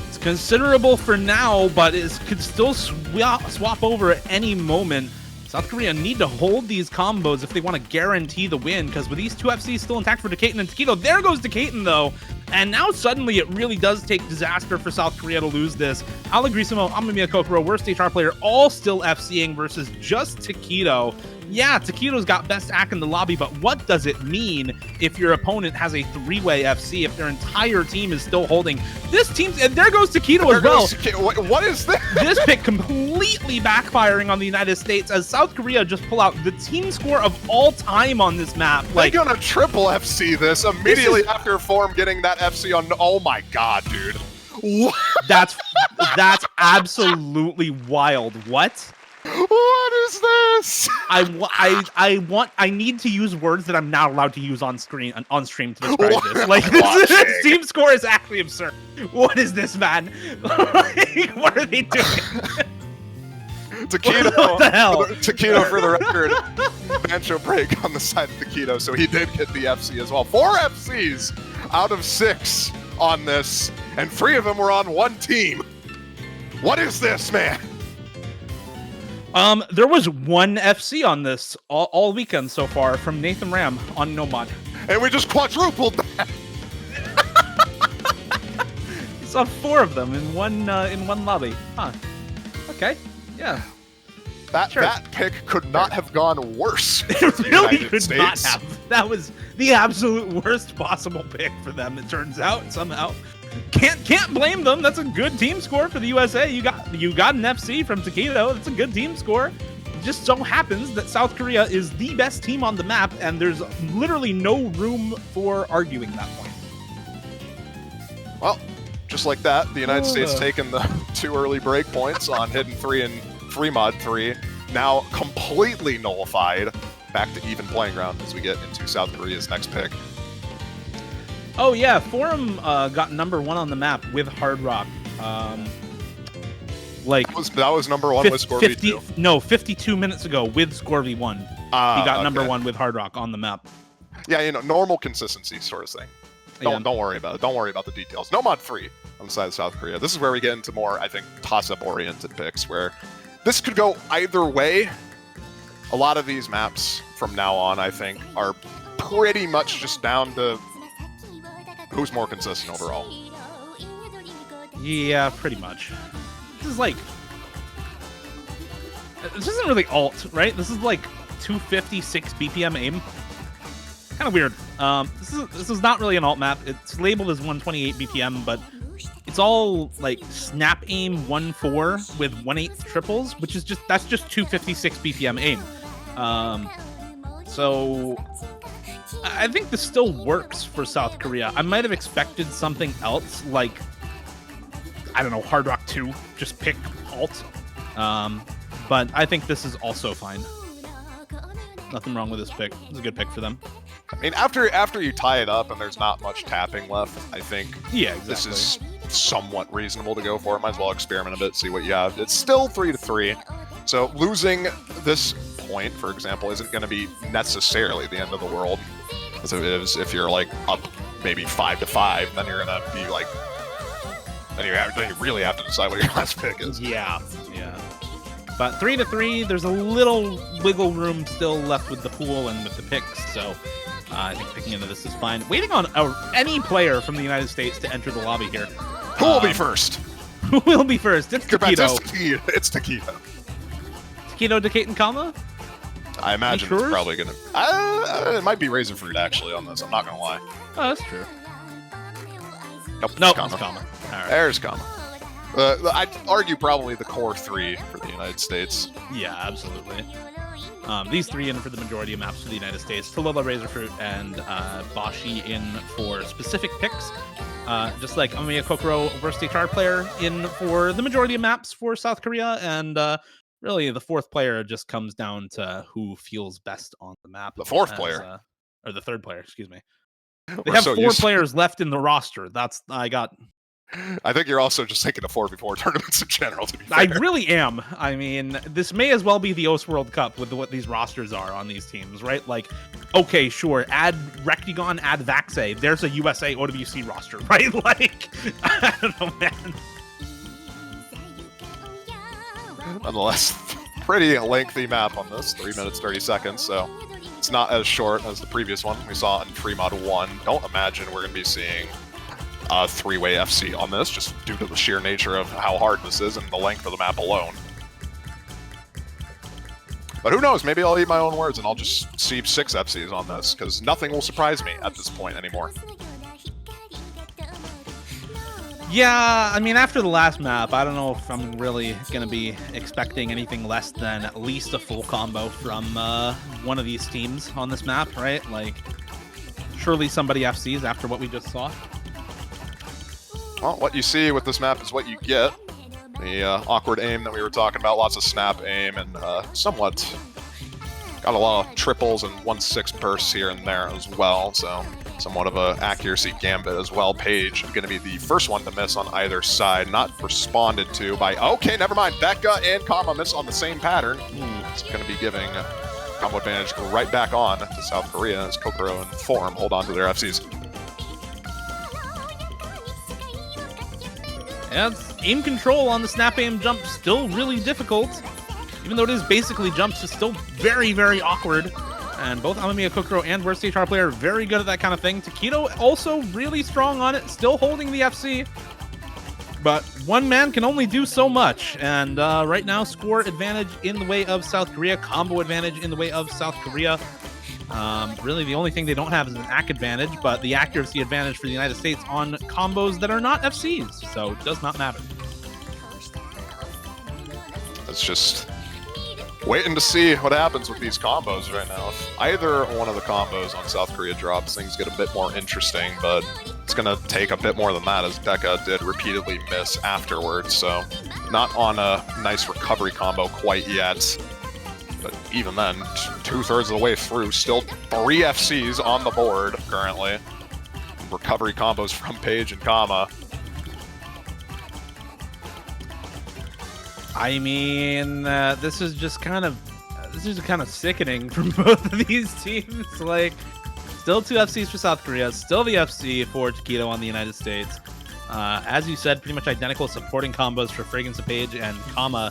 [SPEAKER 1] It's considerable for now, but it could still swap over at any moment. South Korea need to hold these combos if they want to guarantee the win, because with these two FCs still intact for Decaton and Takedo, there goes Decaton, though. And now suddenly it really does take disaster for South Korea to lose this. Alagrisimo, Amamiya Kokoro, worst HR player, all still FCing versus just Takedo. Yeah, Takedo's got best act in the lobby, but what does it mean if your opponent has a three-way FC, if their entire team is still holding? This team's, and there goes Takedo as well.
[SPEAKER 2] What is this?
[SPEAKER 1] This pick completely backfiring on the United States as South Korea just pull out the team score of all time on this map.
[SPEAKER 2] Like, they're gonna triple FC this immediately after Form getting that FC on. Oh my god, dude. What?
[SPEAKER 1] That's absolutely wild. What?
[SPEAKER 2] What is this?
[SPEAKER 1] I need to use words that I'm not allowed to use on stream to describe this. Like, this team score is actually absurd. What is this, man? Like, what are they doing?
[SPEAKER 2] Takedo,
[SPEAKER 1] what the hell?
[SPEAKER 2] Takedo, for the record, Bancho break on the side of Takedo, so he did get the FC as well. 4 FCs out of 6 on this, and 3 of them were on one team. What is this, man?
[SPEAKER 1] There was 1 FC on this all weekend so far from Nathan Ram on Nomad.
[SPEAKER 2] And we just quadrupled that.
[SPEAKER 1] You saw 4 of them in one lobby. Huh. Okay. Yeah.
[SPEAKER 2] That pick could not have gone worse.
[SPEAKER 1] It really could not have. That was the absolute worst possible pick for them, it turns out, somehow. Can't blame them. That's a good team score for the USA. You got an FC from Takedo. That's a good team score. It just so happens that South Korea is the best team on the map, and there's literally no room for arguing that point.
[SPEAKER 2] Well, just like that, the United States taking the 2 early break points on Hidden 3 and Free Mod 3, now completely nullified. Back to even playing ground as we get into South Korea's next pick.
[SPEAKER 1] Oh yeah, Forum got number 1 on the map with Hard Rock.
[SPEAKER 2] That was number 1 with Score V2.
[SPEAKER 1] No, 52 minutes ago with Score V1. He got number 1 with Hard Rock on the map.
[SPEAKER 2] Yeah, normal consistency sort of thing. Don't worry about it. Don't worry about the details. No mod 3 on the side of South Korea. This is where we get into more, I think, toss-up oriented picks, where this could go either way. A lot of these maps from now on, I think, are pretty much just down to who's more consistent overall.
[SPEAKER 1] Yeah, pretty much. This isn't really alt, right? This is like 256 BPM aim. Kind of weird. This is not really an alt map. It's labeled as 128 BPM, but it's all like snap aim 1-4 with 1/8 triples, which is that's just 256 BPM aim. So I think this still works for South Korea. I might have expected something else, like, I don't know, Hard Rock 2, just pick alt. But I think this is also fine. Nothing wrong with this pick. It's a good pick for them.
[SPEAKER 2] I mean, after you tie it up and there's not much tapping left, I think this is somewhat reasonable to go for. Might as well experiment a bit, see what you have. It's still 3-3, so losing this point, for example, isn't going to be necessarily the end of the world, as it is if you're like up maybe 5-5. Then you're going to be like, then you really have to decide what your last pick is.
[SPEAKER 1] Yeah. But 3-3, there's a little wiggle room still left with the pool and with the picks, so I think picking into this is fine. Waiting on any player from the United States to enter the lobby here.
[SPEAKER 2] Who will be first?
[SPEAKER 1] Who will be first? It's Takedo.
[SPEAKER 2] It's Takedo.
[SPEAKER 1] Takedo, Decate, and Kama?
[SPEAKER 2] I imagine it's probably going to... it might be Razor Fruit, actually, on this. I'm not going to lie.
[SPEAKER 1] Oh, that's true.
[SPEAKER 2] Nope,
[SPEAKER 1] it's Kama.
[SPEAKER 2] All right. There's Kama. I'd argue probably the core 3 for the United States.
[SPEAKER 1] Yeah, absolutely. These 3 in for the majority of maps for the United States. Tallulah, Razorfruit, and Bashi in for specific picks. Just like Amamiya Kokoro, Varsity Card player, in for the majority of maps for South Korea. And really, the 4th player just comes down to who feels best on the map.
[SPEAKER 2] The 4th player?
[SPEAKER 1] Or the 3rd player, excuse me. They have 4 players left in the roster. I think
[SPEAKER 2] you're also just thinking of 4v4 tournaments in general, to be fair.
[SPEAKER 1] I really am. I mean, this may as well be the OS World Cup with what these rosters are on these teams, right? Like, okay, sure, add Rectigon, add Vaxe. There's a USA OWC roster, right? Like, I don't know, man.
[SPEAKER 2] Nonetheless, pretty lengthy map on this, 3 minutes, 30 seconds, so it's not as short as the previous one we saw in Free Mod 1. Don't imagine we're going to be seeing a 3-way FC on this, just due to the sheer nature of how hard this is and the length of the map alone. But who knows, maybe I'll eat my own words and I'll just see 6 FCs on this, because nothing will surprise me at this point anymore.
[SPEAKER 1] Yeah, I mean, after the last map, I don't know if I'm really going to be expecting anything less than at least a full combo from one of these teams on this map, right? Like, surely somebody FCs after what we just saw.
[SPEAKER 2] Well, what you see with this map is what you get. The awkward aim that we were talking about, lots of snap aim, and somewhat got a lot of triples and 1/6 bursts here and there as well, so somewhat of a accuracy gambit as well. Page going to be the first one to miss on either side, not responded to by... Okay, never mind. Becca and Kama miss on the same pattern. It's going to be giving combo advantage right back on to South Korea as Kokoro and Form hold on to their FCs.
[SPEAKER 1] Yeah, aim control on the snap aim jump still really difficult. Even though it is basically jumps, it's still very, very awkward. And both Amamiya Kokoro and Varsity Char player are very good at that kind of thing. Takedo also really strong on it, still holding the FC. But one man can only do so much. And right now, score advantage in the way of South Korea, combo advantage in the way of South Korea. Really, the only thing they don't have is an AC advantage, but the accuracy advantage for the United States on combos that are not FCs, so it does not matter.
[SPEAKER 2] It's just waiting to see what happens with these combos right now. If either one of the combos on South Korea drops, things get a bit more interesting, but it's going to take a bit more than that, as Becca did repeatedly miss afterwards, so not on a nice recovery combo quite yet. But even then, 2/3 of the way through, still 3 FCs on the board currently. Recovery combos from Paige and Kama.
[SPEAKER 1] I mean, this is just kind of sickening from both of these teams. Like, still 2 FCs for South Korea, still the FC for Taquito on the United States. As you said, pretty much identical supporting combos for Fragrance of Paige and Kama.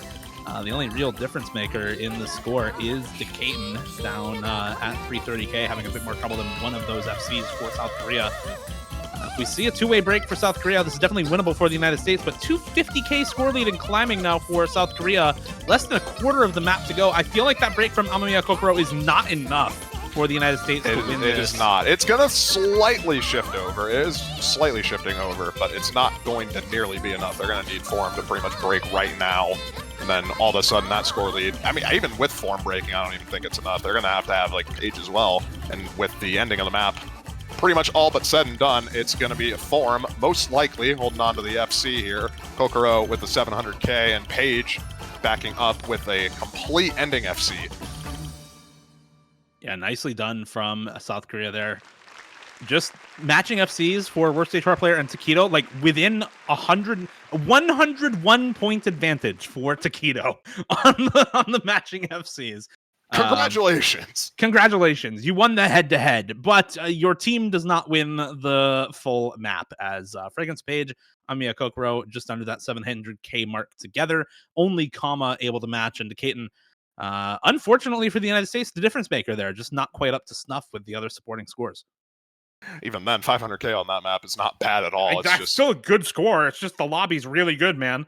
[SPEAKER 1] The only real difference maker in the score is Decaton down at 330k, having a bit more trouble than one of those FCs for South Korea. If we see a two-way break for South Korea, this is definitely winnable for the United States, but 250k score lead and climbing now for South Korea. Less than a quarter of the map to go. I feel like that break from Amamiya Kokoro is not enough for the United States to win this.
[SPEAKER 2] It is not. It's going to slightly shift over. It is slightly shifting over, but it's not going to nearly be enough. They're going to need form to pretty much break right now. And then all of a sudden that score lead, I mean, even with form breaking, I don't even think it's enough. They're going to have like Paige as well. And with the ending of the map, pretty much all but said and done, it's going to be a form, most likely holding on to the FC here. Kokoro with the 700k and Paige backing up with a complete ending FC.
[SPEAKER 1] Yeah, nicely done from South Korea there. Just matching FCs for worst HR player and Taquito, like within 101 point advantage for Taquito on the matching FCs.
[SPEAKER 2] Congratulations.
[SPEAKER 1] Congratulations. You won the head-to-head, but your team does not win the full map, as Fragrance Page, Amiya Kokoro just under that 700k mark together. Only Kama able to match, and Decaton, unfortunately for the United States, the difference maker there, just not quite up to snuff with the other supporting scores.
[SPEAKER 2] Even then, 500k on that map is not bad at all.
[SPEAKER 1] It's just still a good score. It's just the lobby's really good, man.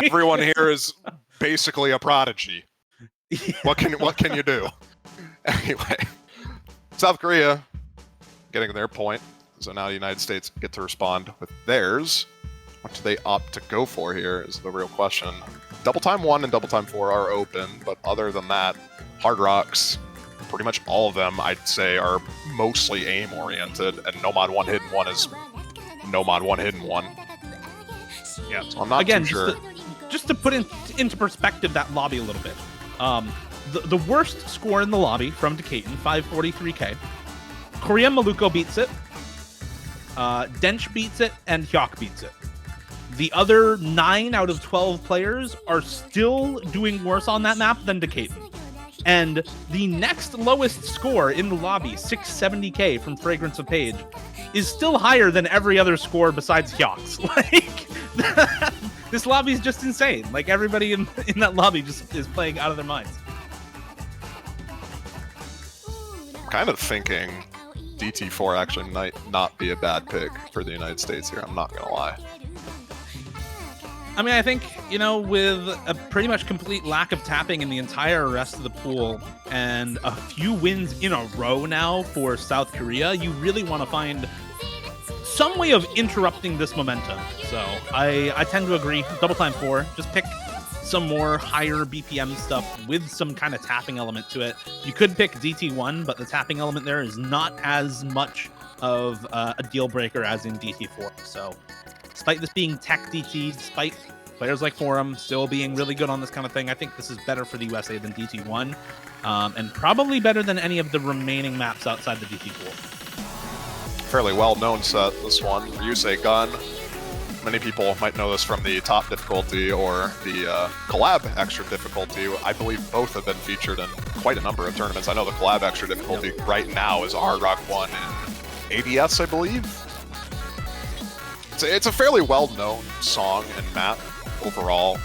[SPEAKER 2] Everyone here is basically a prodigy. Yeah. What can you do? Anyway, South Korea getting their point. So now the United States get to respond with theirs. What do they opt to go for here is the real question. Double Time 1 and Double Time 4 are open, but other than that, Hard Rocks, pretty much all of them, I'd say, are mostly aim-oriented, and No Mod 1 Hidden 1 is No Mod 1 Hidden 1.
[SPEAKER 1] Yeah,
[SPEAKER 2] so I'm not too sure.
[SPEAKER 1] Just to put into perspective that lobby a little bit. The worst score in the lobby from Decaton, 543k. Korea Maluko beats it. Dench beats it, and Hyok beats it. The other 9 out of 12 players are still doing worse on that map than Decaton. And the next lowest score in the lobby, 670k from Fragrance of Paige, is still higher than every other score besides Hyok's. Like, this lobby is just insane. Like, everybody in that lobby just is playing out of their minds.
[SPEAKER 2] Kind of thinking DT4 actually might not be a bad pick for the United States here, I'm not gonna lie.
[SPEAKER 1] I mean, I think, with a pretty much complete lack of tapping in the entire rest of the pool and a few wins in a row now for South Korea, you really want to find some way of interrupting this momentum. So I tend to agree. Double Time 4, just pick some more higher BPM stuff with some kind of tapping element to it. You could pick DT1, but the tapping element there is not as much of a deal breaker as in DT4. So despite this being tech DT, despite players like Forum still being really good on this kind of thing, I think this is better for the USA than DT1, and probably better than any of the remaining maps outside the DT pool.
[SPEAKER 2] Fairly well-known set, this one. Ryusei Gun. Many people might know this from the top difficulty or the collab extra difficulty. I believe both have been featured in quite a number of tournaments. I know the collab extra difficulty right now is a Hard Rock 1 in ADS, I believe. It's a fairly well-known song and map overall.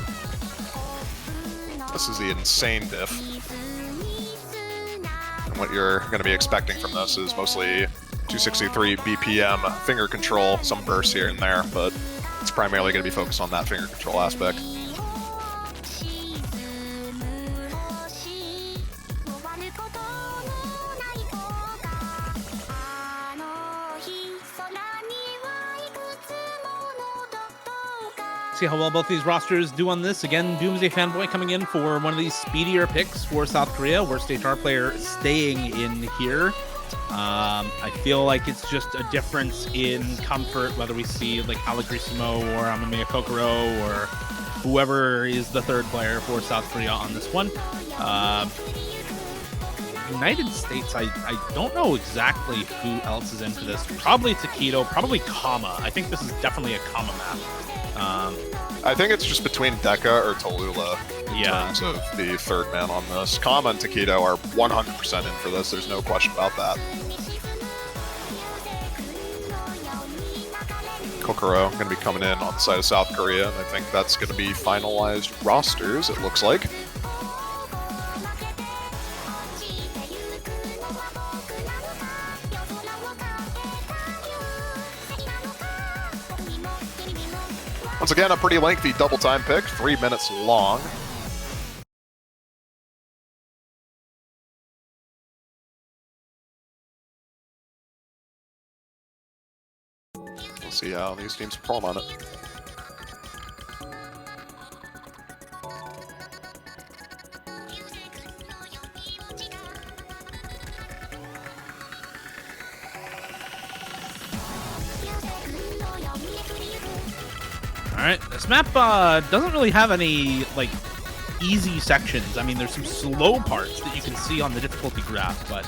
[SPEAKER 2] This is the insane diff. And what you're going to be expecting from this is mostly 263 BPM finger control, some bursts here and there, but it's primarily going to be focused on that finger control aspect.
[SPEAKER 1] See how well both these rosters do on this. Again, Doomsday Fanboy coming in for one of these speedier picks for South Korea. Worst HR player staying in here. I feel like it's just a difference in comfort, whether we see like Alagrisimo or Amamiya Kokoro or whoever is the third player for South Korea on this one. United States, I don't know exactly who else is in for this. Probably Takedo, probably Kama. I think this is definitely a Kama map.
[SPEAKER 2] I think it's just between Deka or Tallulah in terms of the third man on this. Kama and Takedo are 100% in for this. There's no question about that. Kokoro going to be coming in on the side of South Korea, and I think that's going to be finalized rosters, it looks like. Once again, a pretty lengthy double time pick, 3 minutes long. We'll see how these teams perform on it.
[SPEAKER 1] All right, this map doesn't really have any like easy sections. I mean, there's some slow parts that you can see on the difficulty graph, but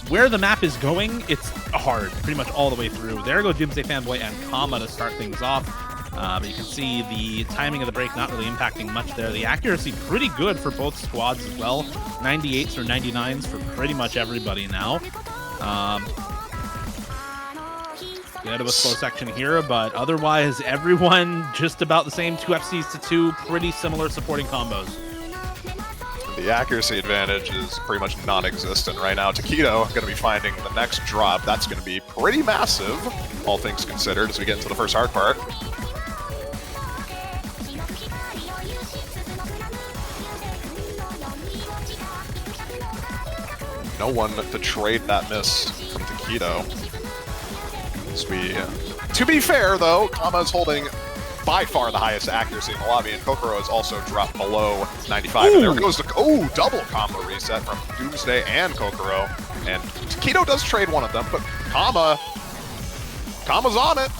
[SPEAKER 1] where the map is going, it's hard pretty much all the way through. There go Doomsday Fanboy and Kama to start things off, but you can see the timing of the break not really impacting much there. The accuracy pretty good for both squads as well. 98s or 99s for pretty much everybody now. Bit of a slow section here, but otherwise everyone just about the same. 2 FCs to 2, pretty similar supporting combos.
[SPEAKER 2] The accuracy advantage is pretty much non-existent right now. Takedo going to be finding the next drop. That's going to be pretty massive, all things considered, as we get into the first hard part. No one to trade that miss from Takedo. To be fair, though, Kama is holding by far the highest accuracy in the lobby, and Kokoro has also dropped below 95. Ooh. And there goes the double combo reset from Doomsday and Kokoro. And Takedo does trade one of them, but Kama's on it.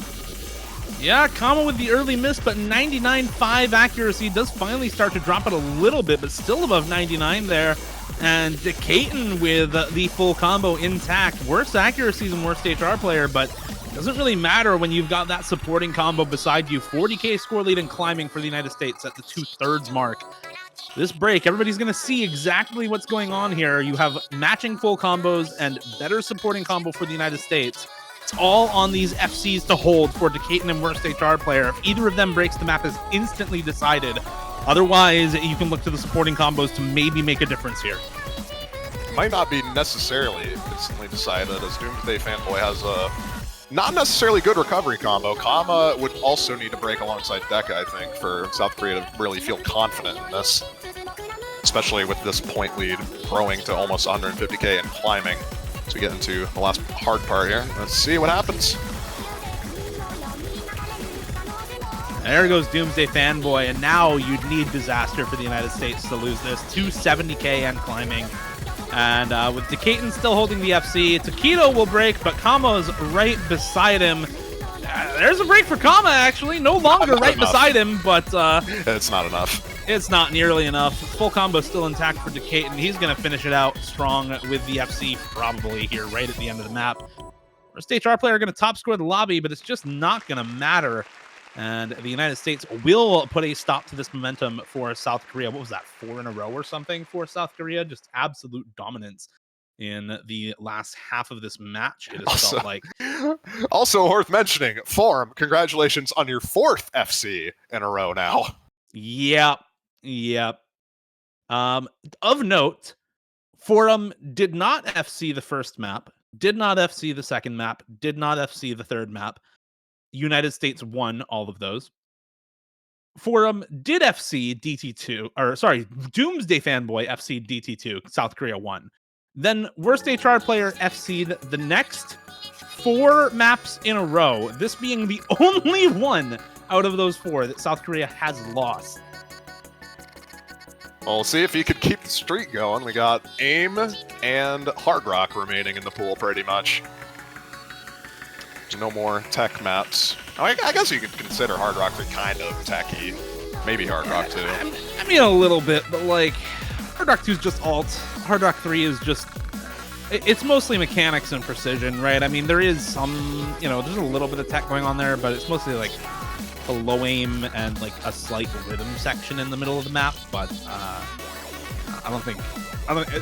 [SPEAKER 1] Yeah, Kama with the early miss, but 99.5 accuracy does finally start to drop it a little bit, but still above 99 there. And Kaiten with the full combo intact. Worst accuracy than worst HR player, but doesn't really matter when you've got that supporting combo beside you. 40k score lead and climbing for the United States at the 2/3 mark. This break, everybody's going to see exactly what's going on here. You have matching full combos and better supporting combo for the United States. It's all on these FCs to hold for Kaiten and worst HR player. If either of them breaks, the map is instantly decided. Otherwise, you can look to the supporting combos to maybe make a difference here.
[SPEAKER 2] Might not be necessarily instantly decided, as Doomsday Fanboy has a not necessarily good recovery combo. Kama would also need to break alongside Deka, I think, for South Korea to really feel confident in this. Especially with this point lead growing to almost 150k and climbing as we get into the last hard part here. Let's see what happens.
[SPEAKER 1] There goes Doomsday Fanboy, and now you'd need disaster for the United States to lose this. 270k and climbing. And with Kaiten still holding the FC, Takedo will break, but Kama's right beside him. There's a break for Kama, actually. No longer right beside him, but
[SPEAKER 2] it's not enough.
[SPEAKER 1] It's not nearly enough. Full combo still intact for Kaiten. He's going to finish it out strong with the FC, probably here right at the end of the map. First HR player going to top score the lobby, but it's just not going to matter. And the United States will put a stop to this momentum for South Korea. What was that, 4 in a row or something for South Korea? Just absolute dominance in the last half of this match, it has felt like.
[SPEAKER 2] Also worth mentioning, Form, congratulations on your 4th FC in a row now.
[SPEAKER 1] Yep. Of note, Forum did not FC the first map, did not FC the second map, did not FC the third map. United States won all of those. Forum did FC DT2, or sorry, Doomsday Fanboy FC DT2, South Korea won. Then worst HR player FC'd the next 4 maps in a row, this being the only one out of those 4 that South Korea has lost.
[SPEAKER 2] Well, we'll see if he could keep the streak going. We got AIM and Hard Rock remaining in the pool pretty much. There's no more tech maps. I guess you could consider Hard Rock to kind of techy. Maybe Hard Rock 2.
[SPEAKER 1] I mean, a little bit, but like, Hard Rock 2 is just alt. Hard Rock 3 is just... It's mostly mechanics and precision, right? I mean, there is some, there's a little bit of tech going on there, but it's mostly like a low aim and like a slight rhythm section in the middle of the map. But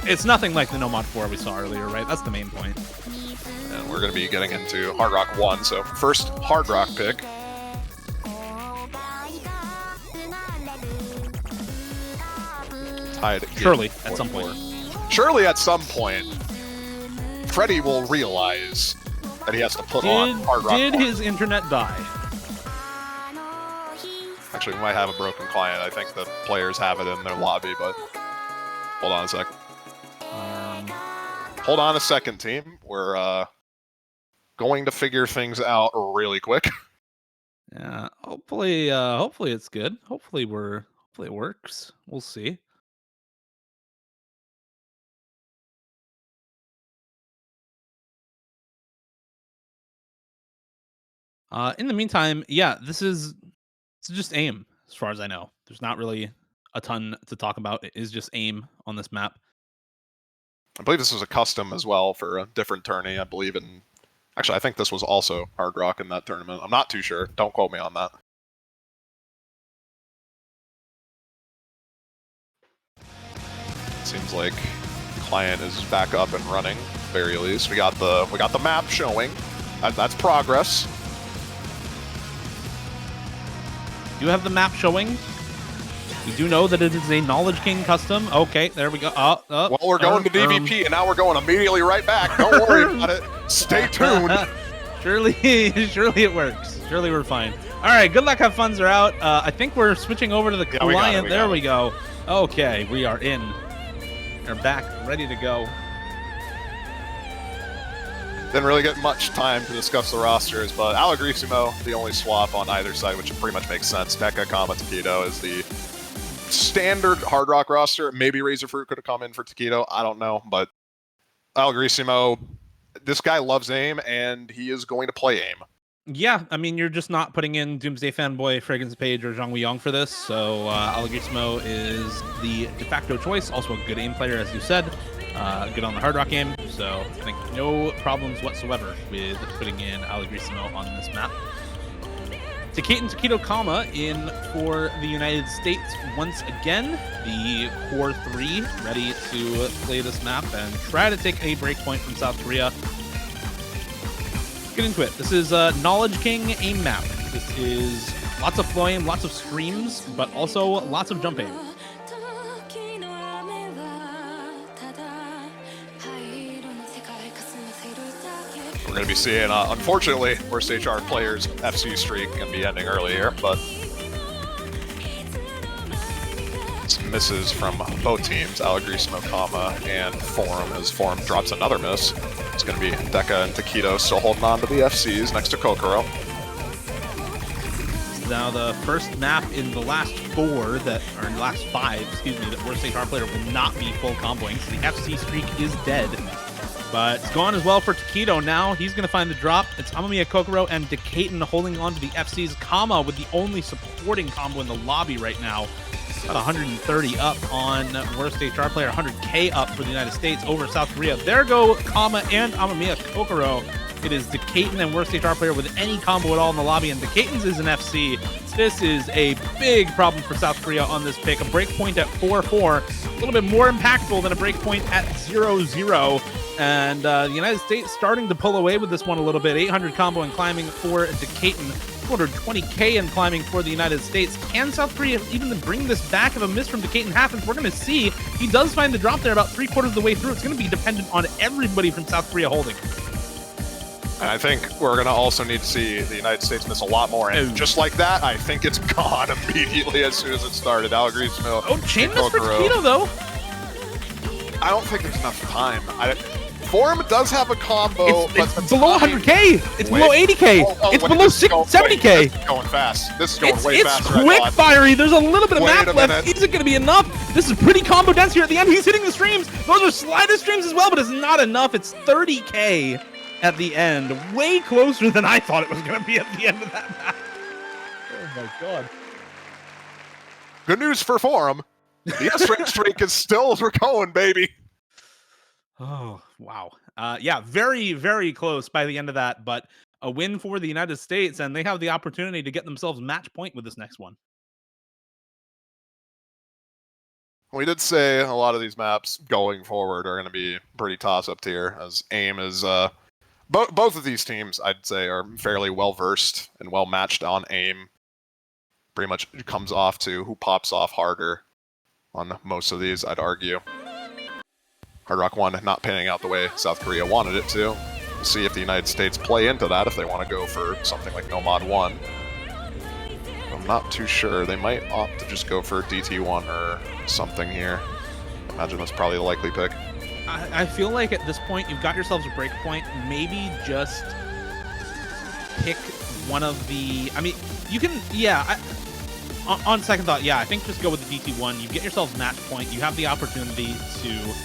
[SPEAKER 1] it's nothing like the No Mod 4 we saw earlier, right? That's the main point.
[SPEAKER 2] And we're going to be getting into Hard Rock 1, so first Hard Rock pick. Tied
[SPEAKER 1] Surely, at some point.
[SPEAKER 2] Surely at some point, Freddy will realize that he has to put on Hard Rock 1.
[SPEAKER 1] Did his internet die?
[SPEAKER 2] Actually, we might have a broken client. I think the players have it in their lobby, but hold on a sec. Hold on a second, team. We're going to figure things out really quick.
[SPEAKER 1] Yeah, hopefully it's good. Hopefully it works. We'll see. In the meantime, yeah, this is just AIM, as far as I know. There's not really a ton to talk about. It is just AIM on this map.
[SPEAKER 2] I believe this was a custom as well for a different tourney. I believe in... Actually, I think this was also Hard Rock in that tournament. I'm not too sure. Don't quote me on that. Seems like the client is back up and running, very least. We got the map showing. That's progress.
[SPEAKER 1] Do you have the map showing? We do know that it is a Knowledge King custom. Okay, there we go.
[SPEAKER 2] Well, we're going to DVP, and now we're going immediately right back. Don't worry about it. Stay tuned.
[SPEAKER 1] Surely it works. Surely we're fine. All right, good luck. Have funs are out. I think we're switching over to the client. There we go. Okay, we are in. We're back, ready to go.
[SPEAKER 2] Didn't really get much time to discuss the rosters, but Allegrissimo, the only swap on either side, which pretty much makes sense. Mecha, Taquito is the standard Hard Rock roster. Maybe Razorfruit could have come in for Taquito. I don't know, but Allegrissimo, this guy loves AIM, and he is going to play AIM.
[SPEAKER 1] Yeah, I mean, you're just not putting in Doomsday Fanboy, Fragrance Page, or Zhang Weiyang for this, so Allegrissimo is the de facto choice. Also a good AIM player, as you said. Good on the Hard Rock game, so I think no problems whatsoever with putting in Allegrissimo on this map. Taquito Kama in for the United States once again. The Core 3 ready to play this map and try to take a breakpoint from South Korea. Let's get into it. This is Knowledge King AIM map. This is lots of flow aim, lots of screams, but also lots of jump aim.
[SPEAKER 2] We're going to be seeing, unfortunately, worst HR players FC streak going to be ending early here, but some misses from both teams, Allegrissimo, Kama, and Form, as Form drops another miss. It's going to be Deca and Taquito still holding on to the FCs next to Kokoro.
[SPEAKER 1] Now the first map in the last last five, that worst HR player will not be full comboing, so the FC streak is dead. But it's gone as well for Taquito now. He's going to find the drop. It's Amamiya, Kokoro, and Decaton holding on to the FC's. Kama with the only supporting combo in the lobby right now. Got 130 up on worst HR player, 100k up for the United States over South Korea. There go Kama and Amamiya, Kokoro. It is Decaton and worst HR player with any combo at all in the lobby, and Decaton's is an FC. This is a big problem for South Korea on this pick. A breakpoint at 4-4, a little bit more impactful than a breakpoint at 0-0. And the United States starting to pull away with this one a little bit. 800 combo and climbing for Decaton. 220k and climbing for the United States. Can South Korea even bring this back if a miss from Decaton happens? We're going to see. He does find the drop there about 3/4 of the way through. It's going to be dependent on everybody from South Korea holding.
[SPEAKER 2] And I think we're going to also need to see the United States miss a lot more. And just like that, I think it's gone immediately as soon as it started. Allegrissimo.
[SPEAKER 1] Oh, chain miss for Taquito, though.
[SPEAKER 2] I don't think there's enough time. Form does have a combo.
[SPEAKER 1] It's
[SPEAKER 2] but
[SPEAKER 1] below 100K. It's below 80K. It's below 70K.
[SPEAKER 2] This is going fast. This is going way faster.
[SPEAKER 1] It's quick, Fiery. There's a little bit of
[SPEAKER 2] Wait
[SPEAKER 1] map left. Is it going to be enough? This is pretty combo dense here at the end. He's hitting the streams. Those are slider streams as well, but it's not enough. It's 30K at the end. Way closer than I thought it was going to be at the end of that match. Oh my god.
[SPEAKER 2] Good news for Forum. The S-range streak is still going, baby.
[SPEAKER 1] Oh, wow. Yeah, very, very close by the end of that, but a win for the United States, and they have the opportunity to get themselves match point with this next one.
[SPEAKER 2] We did say a lot of these maps going forward are going to be pretty toss-up tier, as AIM is... both of these teams, I'd say, are fairly well-versed and well-matched on AIM. Pretty much comes off to who pops off harder on most of these, I'd argue. Hard Rock 1 not panning out the way South Korea wanted it to. We'll see if the United States play into that, if they want to go for something like Nomad 1. I'm not too sure. They might opt to just go for DT1 or something here. I imagine that's probably the likely pick.
[SPEAKER 1] I feel like at this point, you've got yourselves a break point. Maybe just pick one of the... I mean, you can... Yeah, on second thought, yeah, I think just go with the DT1. You get yourselves match point. You have the opportunity to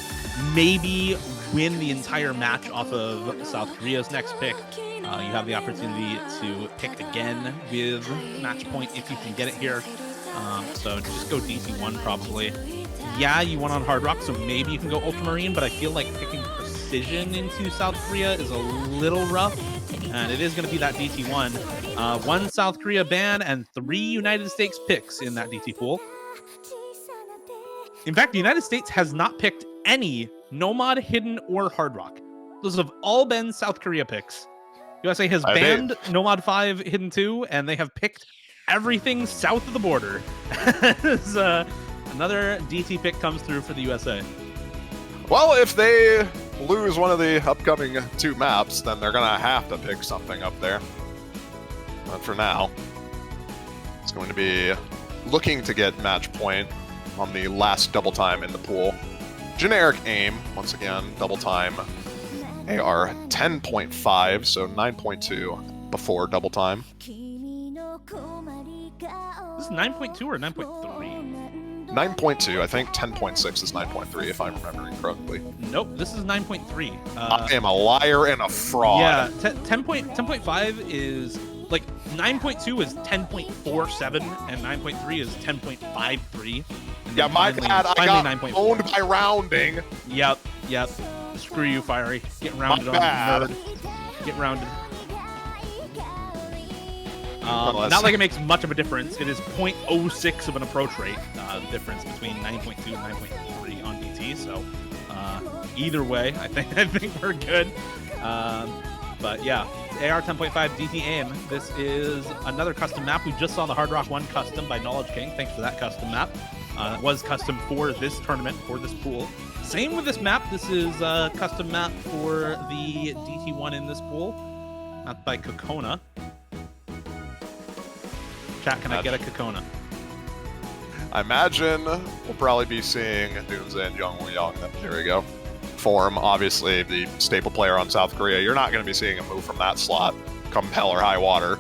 [SPEAKER 1] maybe win the entire match off of South Korea's next pick. You have the opportunity to pick again with match point if you can get it here. So just go DT1 probably. Yeah, you went on Hard Rock, so maybe you can go Ultramarine, but I feel like picking Precision into South Korea is a little rough. And it is going to be that DT1. 1 South Korea ban and 3 United States picks in that DT pool. In fact, the United States has not picked any Nomad, Hidden, or Hard Rock. Those have all been South Korea picks. USA has banned Nomad 5, Hidden 2, and they have picked everything south of the border. As, another DT pick comes through for the USA.
[SPEAKER 2] Well, if they lose one of the upcoming 2 maps, then they're going to have to pick something up there. But for now, it's going to be looking to get match point on the last double time in the pool. Generic AIM, once again, double time. AR 10.5, so 9.2 before double time.
[SPEAKER 1] This is 9.2 or 9.3?
[SPEAKER 2] 9.2, I think 10.6 is 9.3 if I'm remembering correctly.
[SPEAKER 1] Nope, this is 9.3.
[SPEAKER 2] I am a liar and a fraud.
[SPEAKER 1] Yeah, 10.5 is like 9.2 is 10.47 and 9.3 is 10.53.
[SPEAKER 2] Yeah, my bad. I got owned by rounding.
[SPEAKER 1] Yep. Screw you, Fiery. Get rounded on, nerd. Get rounded. Not like it makes much of a difference. It is 0.06 of an approach rate difference between 9.2 and 9.3 on DT. So either way, I think we're good. But yeah, AR 10.5 DT AIM. This is another custom map. We just saw the Hard Rock 1 custom by Knowledge King. Thanks for that custom map. It was custom for this tournament, for this pool. Same with this map. This is a custom map for the DT1 in this pool. Mapped by Kokona. Chat, can I get a Kokona?
[SPEAKER 2] I imagine we'll probably be seeing Doomsday and Jungwoo Young. There we go. Form, obviously, the staple player on South Korea. You're not going to be seeing a move from that slot come hell or high water.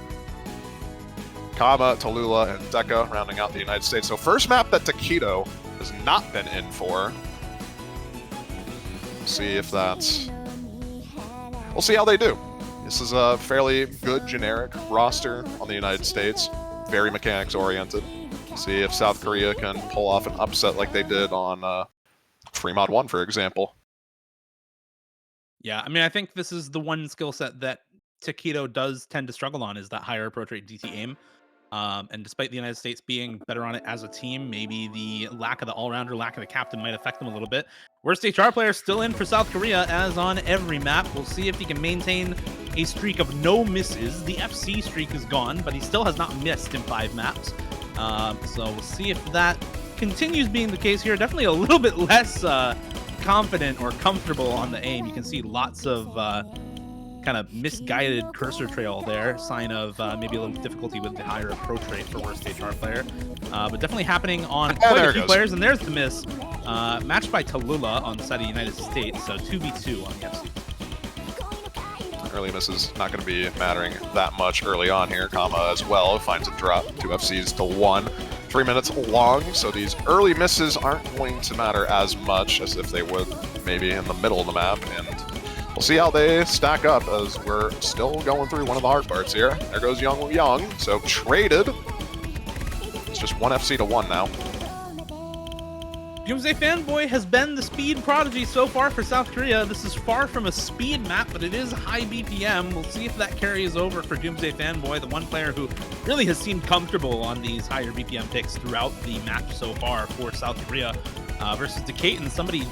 [SPEAKER 2] Kama, Tallulah, and Deka rounding out the United States. So first map that Taquito has not been in for. See if that's... We'll see how they do. This is a fairly good generic roster on the United States. Very mechanics-oriented. See if South Korea can pull off an upset like they did on Fremont 1, for example.
[SPEAKER 1] Yeah, I mean, I think this is the one skill set that Taquito does tend to struggle on, is that higher approach rate DT aim. And despite the United States being better on it as a team, maybe the lack of the all-rounder, lack of the captain might affect them a little bit. Worst HR player still in for South Korea, as on every map. We'll see if he can maintain a streak of no misses. The FC streak is gone, but he still has not missed in 5 maps. So we'll see if that continues being the case here. Definitely a little bit less confident or comfortable on the aim. You can see lots of kind of misguided cursor trail there, sign of maybe a little difficulty with the higher approach rate for worst HR player, but definitely happening on quite a few players. And there's the miss, matched by Tallulah on the side of the United States, so 2v2 on the FC.
[SPEAKER 2] early misses not going to be mattering that much early on here. Kama as well finds a drop, 2 FCs to 1. 3 minutes long, so these early misses aren't going to matter as much as if they would maybe in the middle of the map, and we'll see how they stack up as we're still going through one of the hard parts here. There goes Young, so traded. It's just 1 FC to 1 now.
[SPEAKER 1] Doomsday Fanboy has been the speed prodigy so far for South Korea. This is far from a speed map, but it is high BPM. We'll see if that carries over for Doomsday Fanboy, the one player who really has seemed comfortable on these higher BPM picks throughout the match so far for South Korea. Versus Decaton, somebody,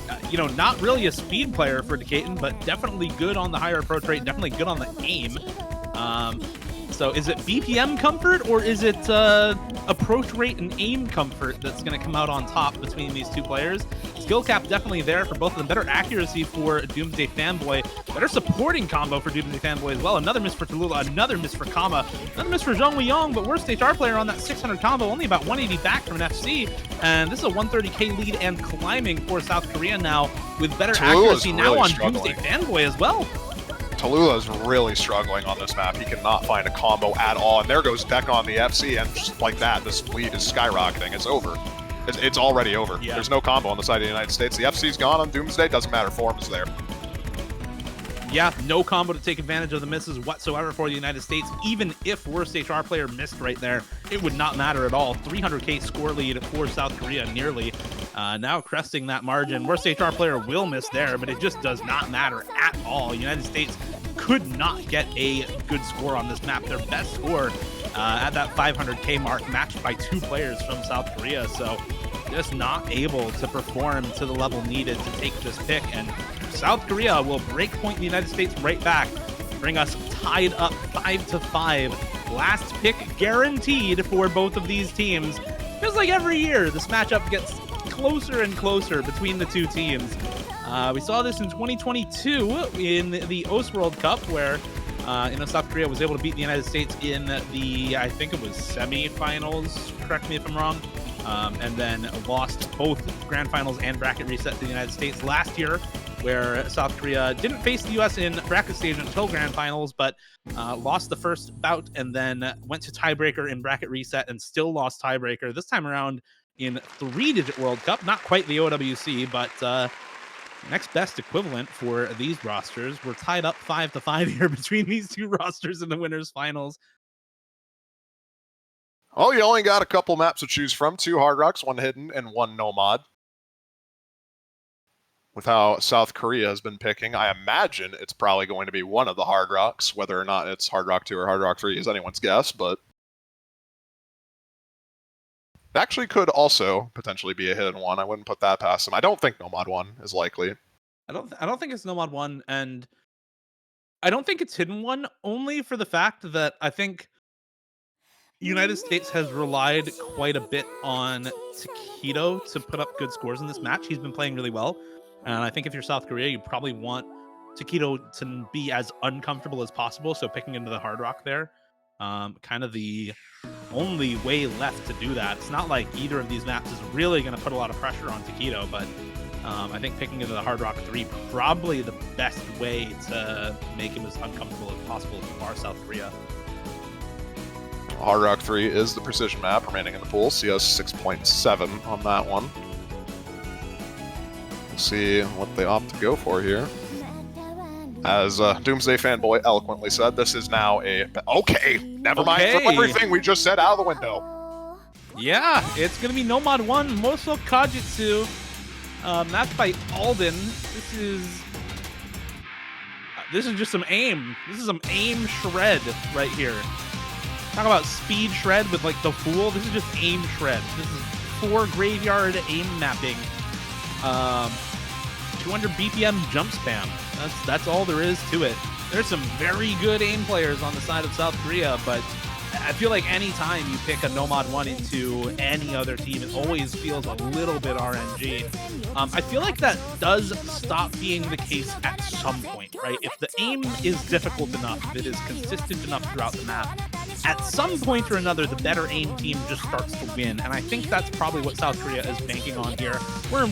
[SPEAKER 1] not really a speed player for Decaton, but definitely good on the higher approach rate, definitely good on the aim. So is it BPM comfort, or is it approach rate and aim comfort that's going to come out on top between these two players? Skill cap definitely there for both of them. Better accuracy for Doomsday Fanboy. Better supporting combo for Doomsday Fanboy as well. Another miss for Tallulah, another miss for Kama, another miss for Zhong Weiyang, but worst HR player on that 600 combo, only about 180 back from an FC. And this is a 130k lead and climbing for South Korea now, with better accuracy now on Doomsday Fanboy as well.
[SPEAKER 2] Tallulah is really struggling on this map. He cannot find a combo at all, and there goes Beck on the FC, and just like that, this lead is skyrocketing. It's over. It's already over. Yeah. There's no combo on the side of the United States. The FC's gone on Doomsday. Doesn't matter. Form is there.
[SPEAKER 1] Yeah, no combo to take advantage of the misses whatsoever for the United States. Even if worst HR player missed right there, it would not matter at all. 300k score lead for South Korea nearly. Now cresting that margin. Worst HR player will miss there, but it just does not matter at all. United States could not get a good score on this map. Their best score at that 500k mark, matched by 2 players from South Korea. So just not able to perform to the level needed to take this pick. And South Korea will break point the United States right back, bring us tied up 5-5. Last pick guaranteed for both of these teams. Feels like every year this matchup gets closer and closer between the two teams. We saw this in 2022 in the OS World Cup, where South Korea was able to beat the United States in the, I think it was semifinals, correct me if I'm wrong, and then lost both grand finals and bracket reset to the United States last year, where South Korea didn't face the US in bracket stage until grand finals, but lost the first bout and then went to tiebreaker in bracket reset and still lost tiebreaker. This time around in 3-digit World Cup, not quite the OWC, but next best equivalent for these rosters. We're tied up 5-5 here between these two rosters in the winners finals.
[SPEAKER 2] Oh, you only got a couple maps to choose from. 2 Hard Rocks, 1 Hidden, and 1 No Mod. With how South Korea has been picking, I imagine it's probably going to be one of the Hard Rocks. Whether or not it's Hard Rock 2 or Hard Rock 3 is anyone's guess, but it actually could also potentially be a hidden one. I wouldn't put that past them. I don't think No Mod 1 is likely.
[SPEAKER 1] I don't think it's No Mod 1, and I don't think it's Hidden 1, only for the fact that I think United States has relied quite a bit on Taquito to put up good scores in this match. He's been playing really well. And I think if you're South Korea, you probably want Taquito to be as uncomfortable as possible. So picking into the Hard Rock there, kind of the only way left to do that. It's not like either of these maps is really going to put a lot of pressure on Taquito, but I think picking into the Hard Rock 3 probably the best way to make him as uncomfortable as possible if you are South Korea.
[SPEAKER 2] Hard Rock 3 is the precision map remaining in the pool. CS 6.7 on that one. We'll see what they opt to go for here. As Doomsday Fanboy eloquently said, this is now a... Okay, never mind from everything we just said out of the window.
[SPEAKER 1] Yeah, it's going to be No Mod 1, Moso Kajitsu. That's by Alden. This is just some aim. This is some aim shred right here. Talk about speed shred with like the Fool. This is just aim shred. This is 4 graveyard aim mapping. 200 BPM jump spam. That's all there is to it. There's some very good aim players on the side of South Korea, but I feel like anytime you pick a No Mod 1 into any other team, it always feels a little bit RNG. I feel like that does stop being the case at some point, right? If the aim is difficult enough, if it is consistent enough throughout the map, at some point or another, the better AIM team just starts to win. And I think that's probably what South Korea is banking on here. We are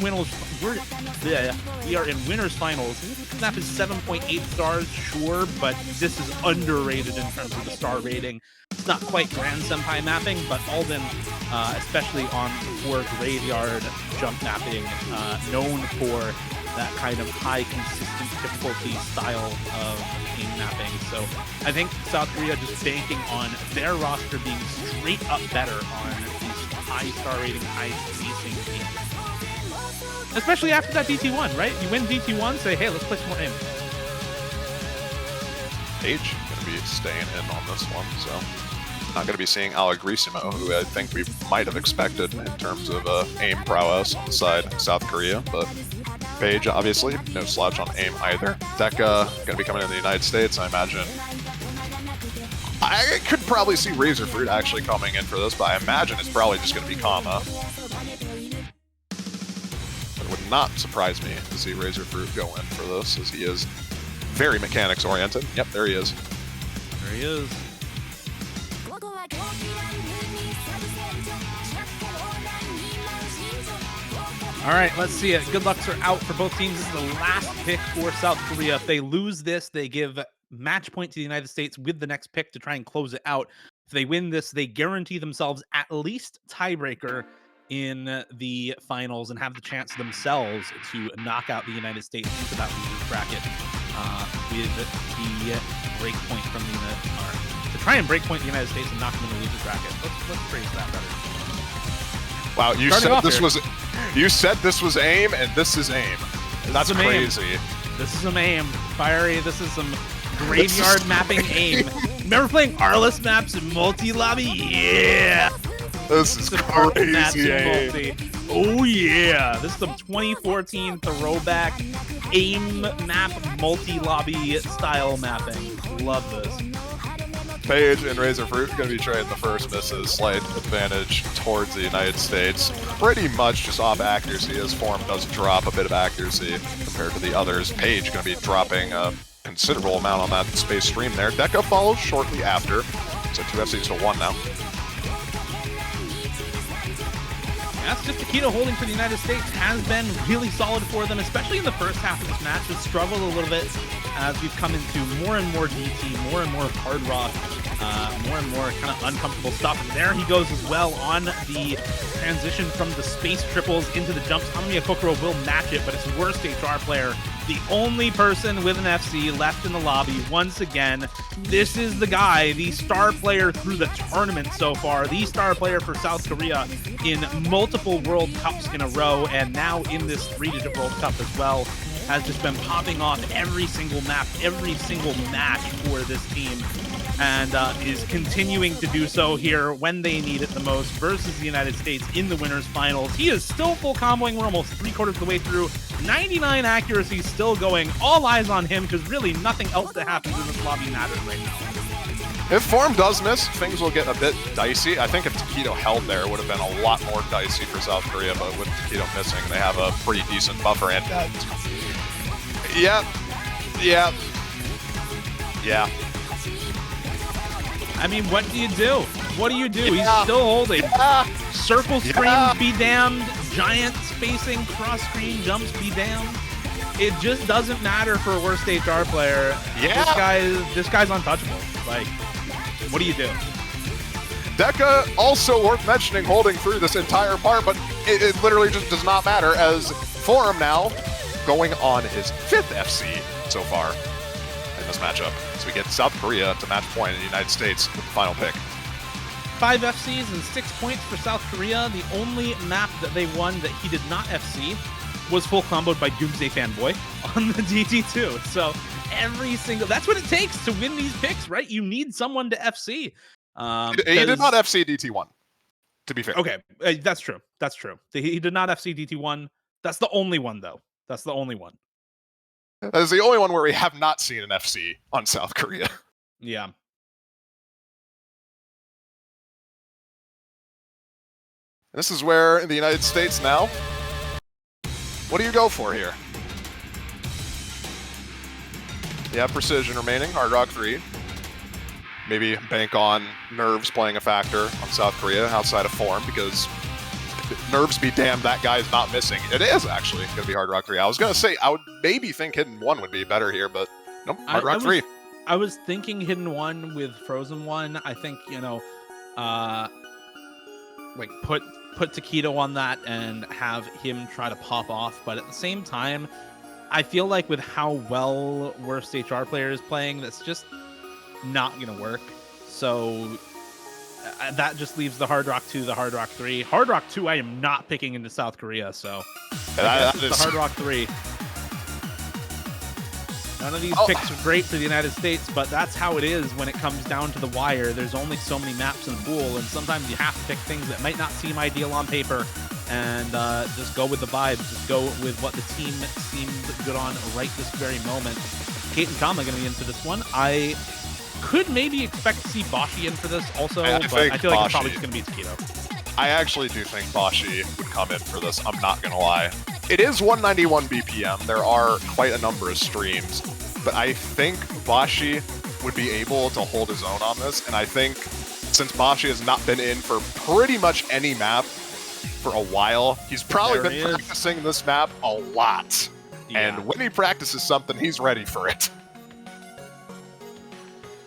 [SPEAKER 1] in winners finals. This map is 7.8 stars, sure, but this is underrated in terms of the star rating. It's not quite Grand Senpai mapping, but Alden, especially on for graveyard jump mapping, known for that kind of high consistent difficulty style of game mapping. So I think South Korea just banking on their roster being straight up better on these high star rating, high spacing teams. Especially after that DT1, right? You win DT1, say, hey, let's play some more aim.
[SPEAKER 2] Page going to be staying in on this one, so not going to be seeing Allegrissimo, who I think we might have expected in terms of aim prowess on the side of South Korea, but Page, obviously, no slouch on aim either. Deca going to be coming in the United States, I imagine. I could probably see Razor Fruit actually coming in for this, but I imagine it's probably just going to be Kama. It would not surprise me to see Razor Fruit go in for this, as he is very mechanics-oriented. Yep, there he is.
[SPEAKER 1] There he is. All right, let's see it. Good lucks are out for both teams. This is the last pick for South Korea. If they lose this, they give match point to the United States with the next pick to try and close it out. If they win this, they guarantee themselves at least tiebreaker in the finals and have the chance themselves to knock out the United States into that losers bracket with the break point from the to try and break point the United States and knock them in the losers bracket. Let's phrase that better.
[SPEAKER 2] Wow, you said this was aim, and this is aim. That's crazy.
[SPEAKER 1] This is some aim. Fiery, this is some graveyard mapping aim. Remember playing Arliss maps in multi-lobby? Yeah!
[SPEAKER 2] This is crazy aim.
[SPEAKER 1] Oh yeah! This is some 2014 throwback aim map multi-lobby style mapping. Love this.
[SPEAKER 2] Page and Razor Fruit going to be trading the first misses. Slight advantage towards the United States. Pretty much just off accuracy, as Form does drop a bit of accuracy compared to the others. Page going to be dropping a considerable amount on that space stream there. Deca follows shortly after. So 2 FCs to 1 now.
[SPEAKER 1] That's just Taquito holding for the United States has been really solid for them, especially in the first half of this match. They've struggled a little bit as we've come into more and more DT, more and more hard rock, more and more kind of uncomfortable stuff. And there he goes as well on the transition from the space triples into the jumps. Amamiya Kokoro will match it, but it's worst HR player. The only person with an FC left in the lobby once again. This is the guy, the star player through the tournament so far, the star player for South Korea in multiple World Cups in a row, and now in this 3-digit World Cup as well, has just been popping off every single map, every single match for this team, and is continuing to do so here when they need it the most versus the United States in the winners finals. He is still full comboing. We're almost 3/4 of the way through. 99 accuracy still going. All eyes on him because really nothing else that happens in this lobby matters right now.
[SPEAKER 2] If Form does miss, things will get a bit dicey. I think if Taquito held there, it would have been a lot more dicey for South Korea, but with Taquito missing, they have a pretty decent buffer. And yeah.
[SPEAKER 1] I mean, what do you do? What do you do?
[SPEAKER 2] Yeah.
[SPEAKER 1] He's still holding.
[SPEAKER 2] Yeah.
[SPEAKER 1] Circle screens be damned. Giant spacing, cross screen jumps be damned. It just doesn't matter for a worst HR player.
[SPEAKER 2] Yeah.
[SPEAKER 1] This guy's untouchable. Like, what do you do?
[SPEAKER 2] Deca, also worth mentioning, holding through this entire part, but it literally just does not matter, as Forum now going on his 5th FC so far in this matchup. So we get South Korea to match point in the United States with the final pick.
[SPEAKER 1] 5 FCs and 6 points for South Korea. The only map that they won that he did not FC was full comboed by Doomsday Fanboy on the DT2. So every single, that's what it takes to win these picks, right? You need someone to FC.
[SPEAKER 2] He did not FC DT1, to be fair.
[SPEAKER 1] Okay, that's true. That's true. He did not FC DT1. That's the only one, though. That's the only one.
[SPEAKER 2] That is the only one where we have not seen an FC on South Korea.
[SPEAKER 1] Yeah.
[SPEAKER 2] This is where in the United States now, what do you go for here? You have Precision remaining, Hard Rock 3. maybe bank on nerves playing a factor on South Korea outside of form, because nerves be damned, that guy's not missing. It is actually going to be Hard Rock 3. I was going to say, I would maybe think Hidden 1 would be better here, but nope, Hard Rock 3.
[SPEAKER 1] I was thinking Hidden 1 with Frozen 1. I think, like put Taquito on that and have him try to pop off. But at the same time, I feel like with how well Worst HR player is playing, that's just not going to work. So that just leaves the Hard Rock 2, the Hard Rock 3. Hard Rock 2, I am not picking into South Korea, so
[SPEAKER 2] that is
[SPEAKER 1] the Hard Rock 3. None of these picks are great for the United States, but that's how it is when it comes down to the wire. There's only so many maps in the pool, and sometimes you have to pick things that might not seem ideal on paper, and just go with the vibes. Just go with what the team seems good on right this very moment. Kate and Kama going to be in for this one. I could maybe expect to see Boshi in for this also, but I feel like it's probably just going to be Taquito.
[SPEAKER 2] I actually do think Boshi would come in for this. I'm not going to lie. It is 191 BPM. There are quite a number of streams, but I think Boshi would be able to hold his own on this. And I think since Boshi has not been in for pretty much any map for a while, he's probably been practicing this map a lot. Yeah. And when he practices something, he's ready for it.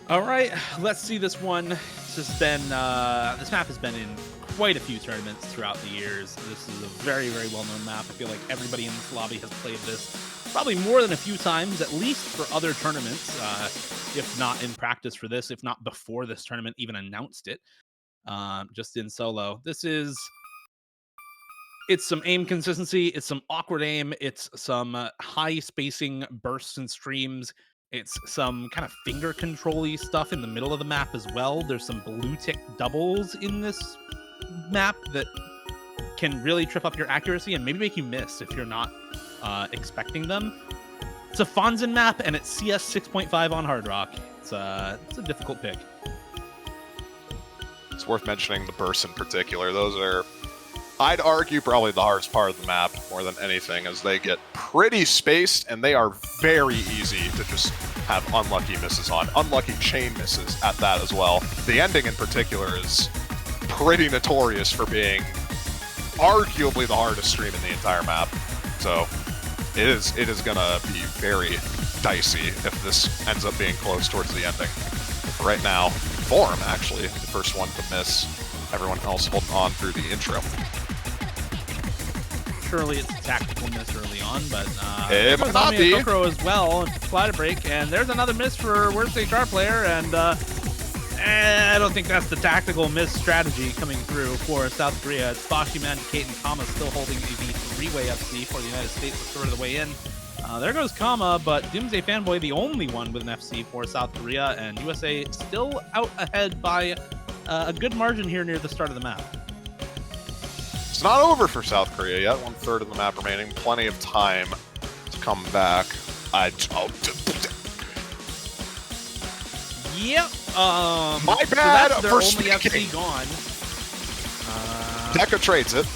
[SPEAKER 1] All right, let's see this one. This map has been in quite a few tournaments throughout the years. This is a very, very well-known map. I feel like everybody in this lobby has played this probably more than a few times, at least for other tournaments, if not in practice for this, if not before this tournament even announced it, just in solo. It's some aim consistency, it's some awkward aim, it's some high spacing bursts and streams, it's some kind of finger control-y stuff in the middle of the map as well. There's some blue tick doubles in this map that can really trip up your accuracy and maybe make you miss if you're not expecting them. It's a Fonzin map and it's CS 6.5 on Hard Rock. It's a difficult pick.
[SPEAKER 2] It's worth mentioning the bursts in particular. Those are, I'd argue, probably the hardest part of the map more than anything, as they get pretty spaced and they are very easy to just have unlucky misses on. Unlucky chain misses at that as well. The ending in particular is pretty notorious for being arguably the hardest stream in the entire map. So it is gonna be very dicey if this ends up being close towards the ending. For right now, Form actually the first one to miss. Everyone else holding on through the intro.
[SPEAKER 1] Surely it's a tactical miss early on, but
[SPEAKER 2] it might not be.
[SPEAKER 1] Kokoro as well, slide break, and there's another miss for Worst HR player, and I don't think that's the tactical miss strategy coming through for South Korea. It's Boshi Man, Kate, and Kama still holding the three-way FC for the United States, a third of the way in. There goes Kama, but Doomsday Fanboy, the only one with an FC for South Korea, and USA still out ahead by a good margin here near the start of the map.
[SPEAKER 2] It's not over for South Korea yet. 1/3 of the map remaining. Plenty of time to come back.
[SPEAKER 1] Yep.
[SPEAKER 2] My bad
[SPEAKER 1] so
[SPEAKER 2] for
[SPEAKER 1] only FC
[SPEAKER 2] speaking.
[SPEAKER 1] Gone.
[SPEAKER 2] Deca trades it,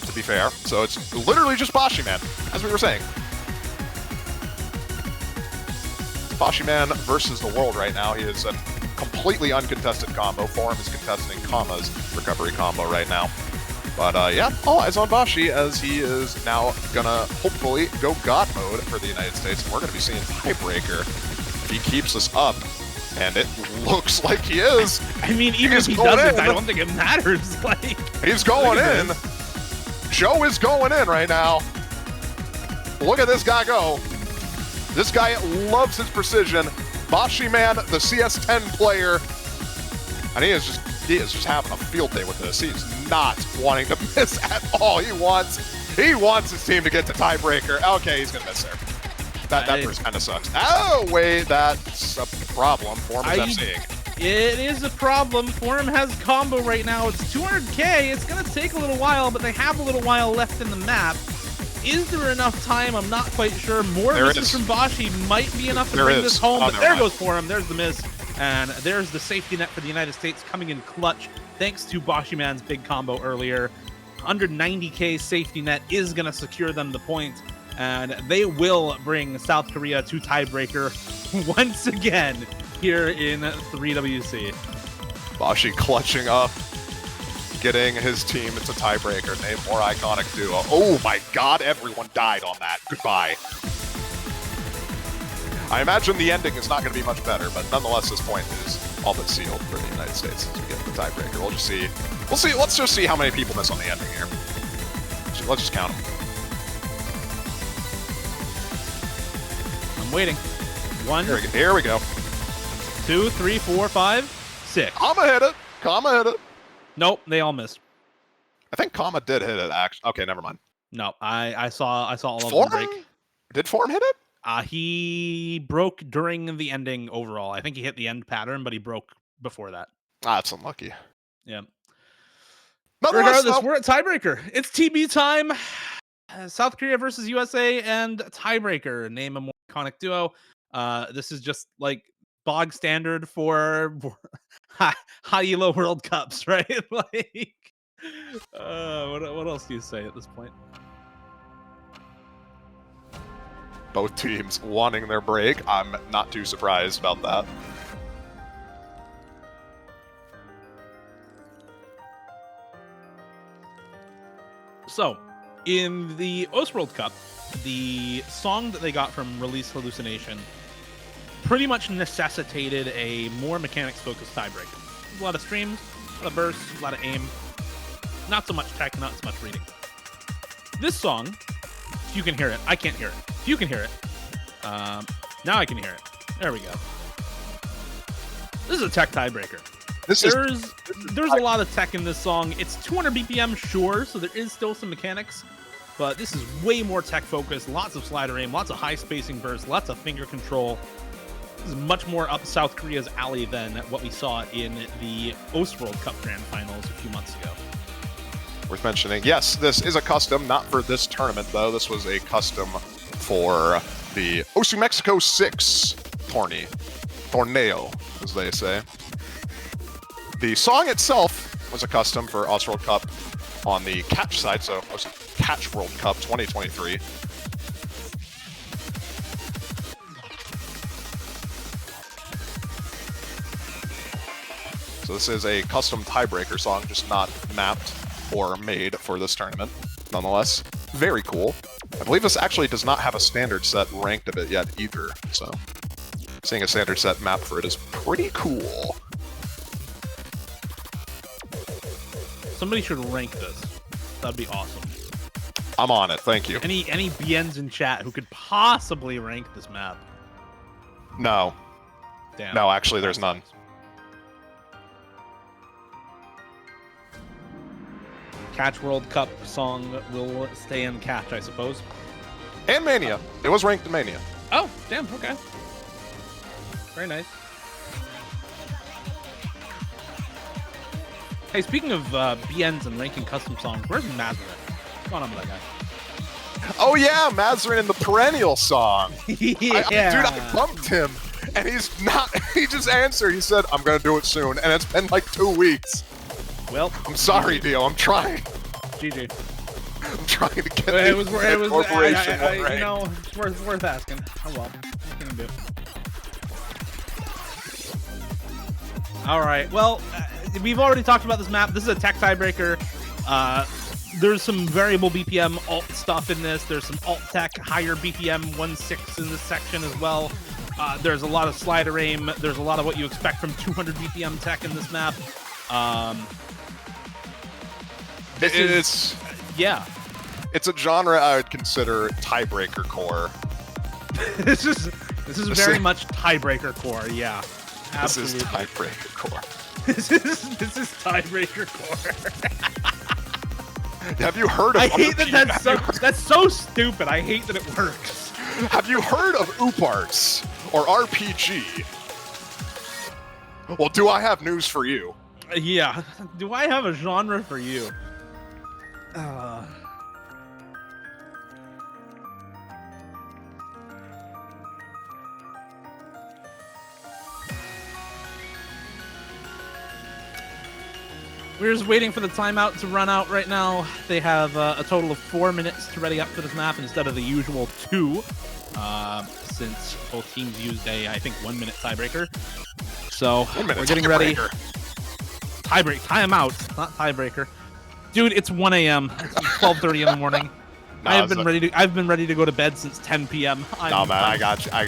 [SPEAKER 2] to be fair. So it's literally just Boshi Man, as we were saying. Boshi Man versus the world right now. He is a completely uncontested combo. Forum is contesting Kama's recovery combo right now. But yeah, all eyes on Boshi, as he is now gonna hopefully go God mode for the United States. And we're gonna be seeing Tiebreaker if he keeps this up. And it looks like he is.
[SPEAKER 1] I mean, even if he doesn't, I don't think it matters. Like,
[SPEAKER 2] he's going in. Joe is going in right now. Look at this guy go. This guy loves his precision. Boshi Man, the CS10 player. And he is just having a field day with this. He's not wanting to miss at all. He wants his team to get to tiebreaker. Okay, he's gonna miss there. That burst kind of sucks. Oh, wait, that's a problem. Form is FCing.
[SPEAKER 1] It is a problem. Forum has combo right now. It's 200k. It's going to take a little while, but they have a little while left in the map. Is there enough time? I'm not quite sure. More misses from Boshi might be enough to bring this home, but there goes Forum. There's the miss. And there's the safety net for the United States coming in clutch, thanks to Boshi Man's big combo earlier. 190k safety net is going to secure them the point. And they will bring South Korea to tiebreaker once again. here in 3WC.
[SPEAKER 2] Bashi clutching up, getting his team into tiebreaker. Name more iconic duo. Oh my god, everyone died on that. Goodbye. I imagine the ending is not going to be much better, but nonetheless, this point is all but sealed for the United States as we get the tiebreaker. We'll just see. We'll see. Let's just see how many people miss on the ending here. Let's just count them.
[SPEAKER 1] I'm waiting. 1.
[SPEAKER 2] Here we go.
[SPEAKER 1] 2, 3, 4, 5, 6.
[SPEAKER 2] Kama hit it. Kama hit it.
[SPEAKER 1] Nope, they all missed.
[SPEAKER 2] I think Kama did hit it. Actually, okay, never mind.
[SPEAKER 1] No, I saw all of
[SPEAKER 2] Form?
[SPEAKER 1] them break.
[SPEAKER 2] Did Form hit it?
[SPEAKER 1] He broke during the ending overall. I think he hit the end pattern, but he broke before that.
[SPEAKER 2] Ah, that's unlucky.
[SPEAKER 1] Yeah.
[SPEAKER 2] Regardless,
[SPEAKER 1] we're at tiebreaker. It's TB time. South Korea versus USA and tiebreaker. Name a more iconic duo. This is just like bog standard for high-elo World Cups, right? Like, what else do you say at this point?
[SPEAKER 2] Both teams wanting their break. I'm not too surprised about that.
[SPEAKER 1] So, in the Ost World Cup, the song that they got from Release Hallucination pretty much necessitated a more mechanics-focused tiebreaker. A lot of streams, a lot of bursts, a lot of aim. Not so much tech, not so much reading. This song, if you can hear it, I can't hear it. If you can hear it, now I can hear it. There we go. This is a tech tiebreaker. There's a lot of tech in this song. It's 200 BPM, sure, so there is still some mechanics, but this is way more tech focused. Lots of slider aim, lots of high spacing bursts, lots of finger control. This is much more up South Korea's alley than what we saw in the Ost World Cup Grand Finals a few months ago.
[SPEAKER 2] Worth mentioning, yes, this is a custom, not for this tournament, though. This was a custom for the Osu Mexico 6 torneo, as they say. The song itself was a custom for Ost World Cup on the catch side, so Catch World Cup 2023. So this is a custom tiebreaker song, just not mapped or made for this tournament. Nonetheless, very cool. I believe this actually does not have a standard set ranked of it yet either, so seeing a standard set map for it is pretty cool.
[SPEAKER 1] Somebody should rank this. That'd be awesome.
[SPEAKER 2] I'm on it, thank you.
[SPEAKER 1] Any BNs in chat who could possibly rank this map?
[SPEAKER 2] No.
[SPEAKER 1] Damn.
[SPEAKER 2] No, actually, there's none.
[SPEAKER 1] Catch World Cup song will stay in Catch, I suppose.
[SPEAKER 2] And Mania. It was ranked in Mania.
[SPEAKER 1] Oh, damn, okay. Very nice. Hey, speaking of BNs and ranking custom songs, where's Mazarin? What's going on with that guy?
[SPEAKER 2] Oh yeah, Mazarin in the Perennial song.
[SPEAKER 1] Yeah.
[SPEAKER 2] Dude, I bumped him, and he's not, he just answered, he said, I'm gonna do it soon, and it's been like 2 weeks.
[SPEAKER 1] Well,
[SPEAKER 2] I'm sorry, Dio, I'm trying.
[SPEAKER 1] GG.
[SPEAKER 2] I'm trying to get
[SPEAKER 1] It was
[SPEAKER 2] corporation
[SPEAKER 1] you know, it's worth asking. Oh well, what can you do? All right, well, we've already talked about this map. This is a tech tiebreaker. There's some variable BPM alt stuff in this. There's some alt tech, higher BPM 1.6 in this section as well. There's a lot of slider aim. There's a lot of what you expect from 200 BPM tech in this map. Yeah.
[SPEAKER 2] It's a genre I would consider tiebreaker core.
[SPEAKER 1] This is very much tiebreaker core. Yeah. Absolutely.
[SPEAKER 2] This is tiebreaker core.
[SPEAKER 1] This is tiebreaker core.
[SPEAKER 2] Have you heard of?
[SPEAKER 1] I hate that. That's so stupid. I hate that it works.
[SPEAKER 2] Have you heard of UParts or RPG? Well, do I have news for you?
[SPEAKER 1] Yeah. Do I have a genre for you? We're just waiting for the timeout to run out right now. They have a total of 4 minutes to ready up for this map instead of the usual 2, since both teams used a, I think, 1 minute tiebreaker. So we're getting ready. Tiebreaker. Timeout, not tiebreaker. Dude, it's 1 a.m. It's 12:30 in the morning. I've been ready to go to bed since 10 p.m.
[SPEAKER 2] No, man, I got you. I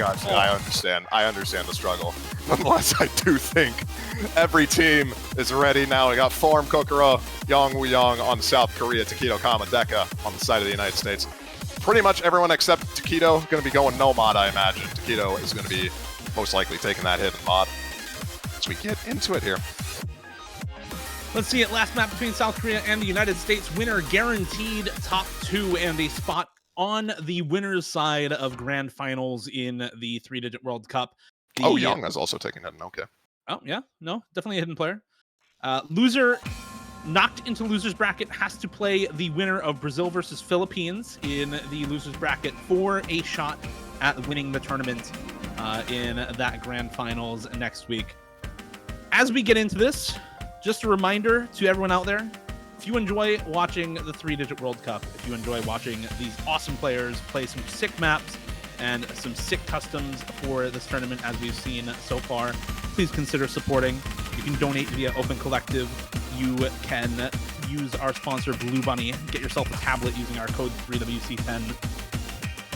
[SPEAKER 2] understand the struggle. Nonetheless, I do think every team is ready now. We got Form, Kokoro, Young Woo-young on South Korea, Takedo, Deka on the side of the United States. Pretty much everyone except Takedo going to be going no mod, I imagine. Takedo is going to be most likely taking that hit in mod. As we get into it here.
[SPEAKER 1] Let's see it. Last map between South Korea and the United States. Winner guaranteed top 2 and a spot on the winner's side of grand finals in the 3-digit World Cup.
[SPEAKER 2] Young is also taking hidden. Okay.
[SPEAKER 1] Oh, yeah. No, definitely a hidden player. Loser knocked into loser's bracket has to play the winner of Brazil versus Philippines in the loser's bracket for a shot at winning the tournament in that grand finals next week. As we get into this, just a reminder to everyone out there, if you enjoy watching the 3-digit World Cup, if you enjoy watching these awesome players play some sick maps and some sick customs for this tournament as we've seen so far, please consider supporting. You can donate via Open Collective. You can use our sponsor Blue Bunny. Get yourself a tablet using our code 3WC10.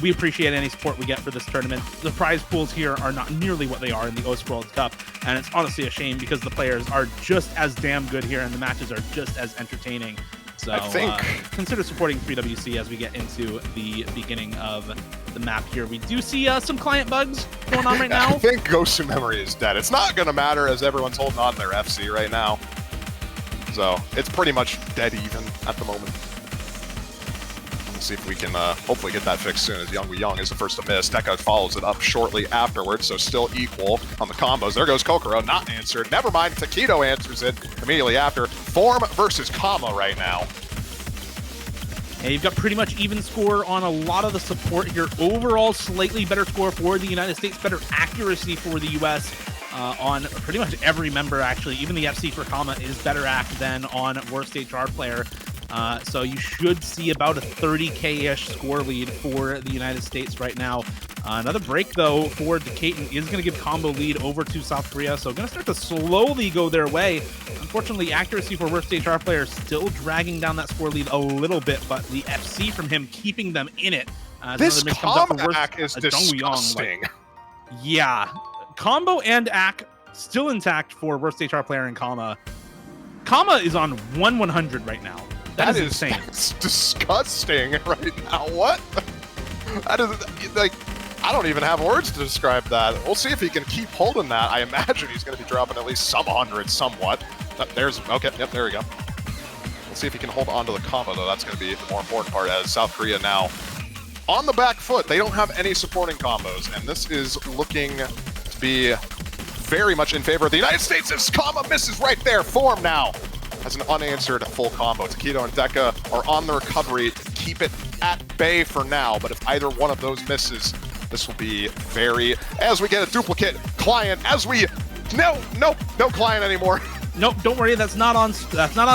[SPEAKER 1] We appreciate any support we get for this tournament. The prize pools here are not nearly what they are in the OS World Cup, and it's honestly a shame because the players are just as damn good here and the matches are just as entertaining. So
[SPEAKER 2] I think
[SPEAKER 1] consider supporting 3WC as we get into the beginning of the map here. We do see some client bugs going on right now.
[SPEAKER 2] I think Ghost of Memory is dead. It's not going to matter as everyone's holding on to their FC right now. So it's pretty much dead even at the moment. See if we can hopefully get that fixed soon, as Young Woo-young is the first to miss. Deka follows it up shortly afterwards, so still equal on the combos. There goes Kokoro, not answered. Never mind, Takedo answers it immediately after. Form versus Kama right now.
[SPEAKER 1] Yeah, you've got pretty much even score on a lot of the support here. Overall, slightly better score for the United States, better accuracy for the US on pretty much every member, actually. Even the FC for Kama is better act than on worst HR player. So you should see about a 30k-ish score lead for the United States right now. Another break, though, for Decaton is going to give combo lead over to South Korea, so going to start to slowly go their way. Unfortunately, accuracy for worst HR players still dragging down that score lead a little bit, but the FC from him keeping them in it.
[SPEAKER 2] This combo act is disgusting.
[SPEAKER 1] Yeah, combo and act still intact for worst HR player in Kama. Kama is on 1/100 right now. That is insane.
[SPEAKER 2] That's disgusting right now. What? That is, like, I don't even have words to describe that. We'll see if he can keep holding that. I imagine he's going to be dropping at least some hundreds somewhat. Okay, yep, there we go. We'll see if he can hold on to the combo, though. That's going to be the more important part, as South Korea now on the back foot. They don't have any supporting combos, and this is looking to be very much in favor of the United States as Kama misses right there. Form now has an unanswered full combo. Takedo and Deka are on the recovery to keep it at bay for now, but if either one of those misses, this will be very, as we get a duplicate client, as we, no client anymore.
[SPEAKER 1] Nope, don't worry, that's not on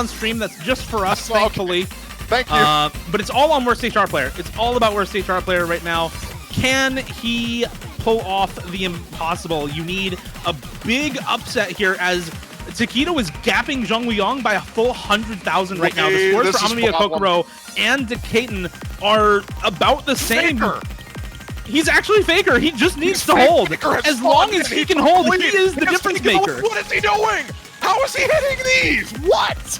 [SPEAKER 1] stream, that's just for us, thankfully.
[SPEAKER 2] Okay. Thank you.
[SPEAKER 1] But it's all on worst HR player. It's all about worst HR player right now. Can he pull off the impossible? You need a big upset here as Takedo is gapping Young Woo-young by a full 100,000 right now. The scores for Amamiya Kokoro and Decaton are about the same.
[SPEAKER 2] Faker.
[SPEAKER 1] He's actually Faker. He just needs to hold. As long as he can hold, he is the difference maker.
[SPEAKER 2] What is he doing? How is he hitting these? What?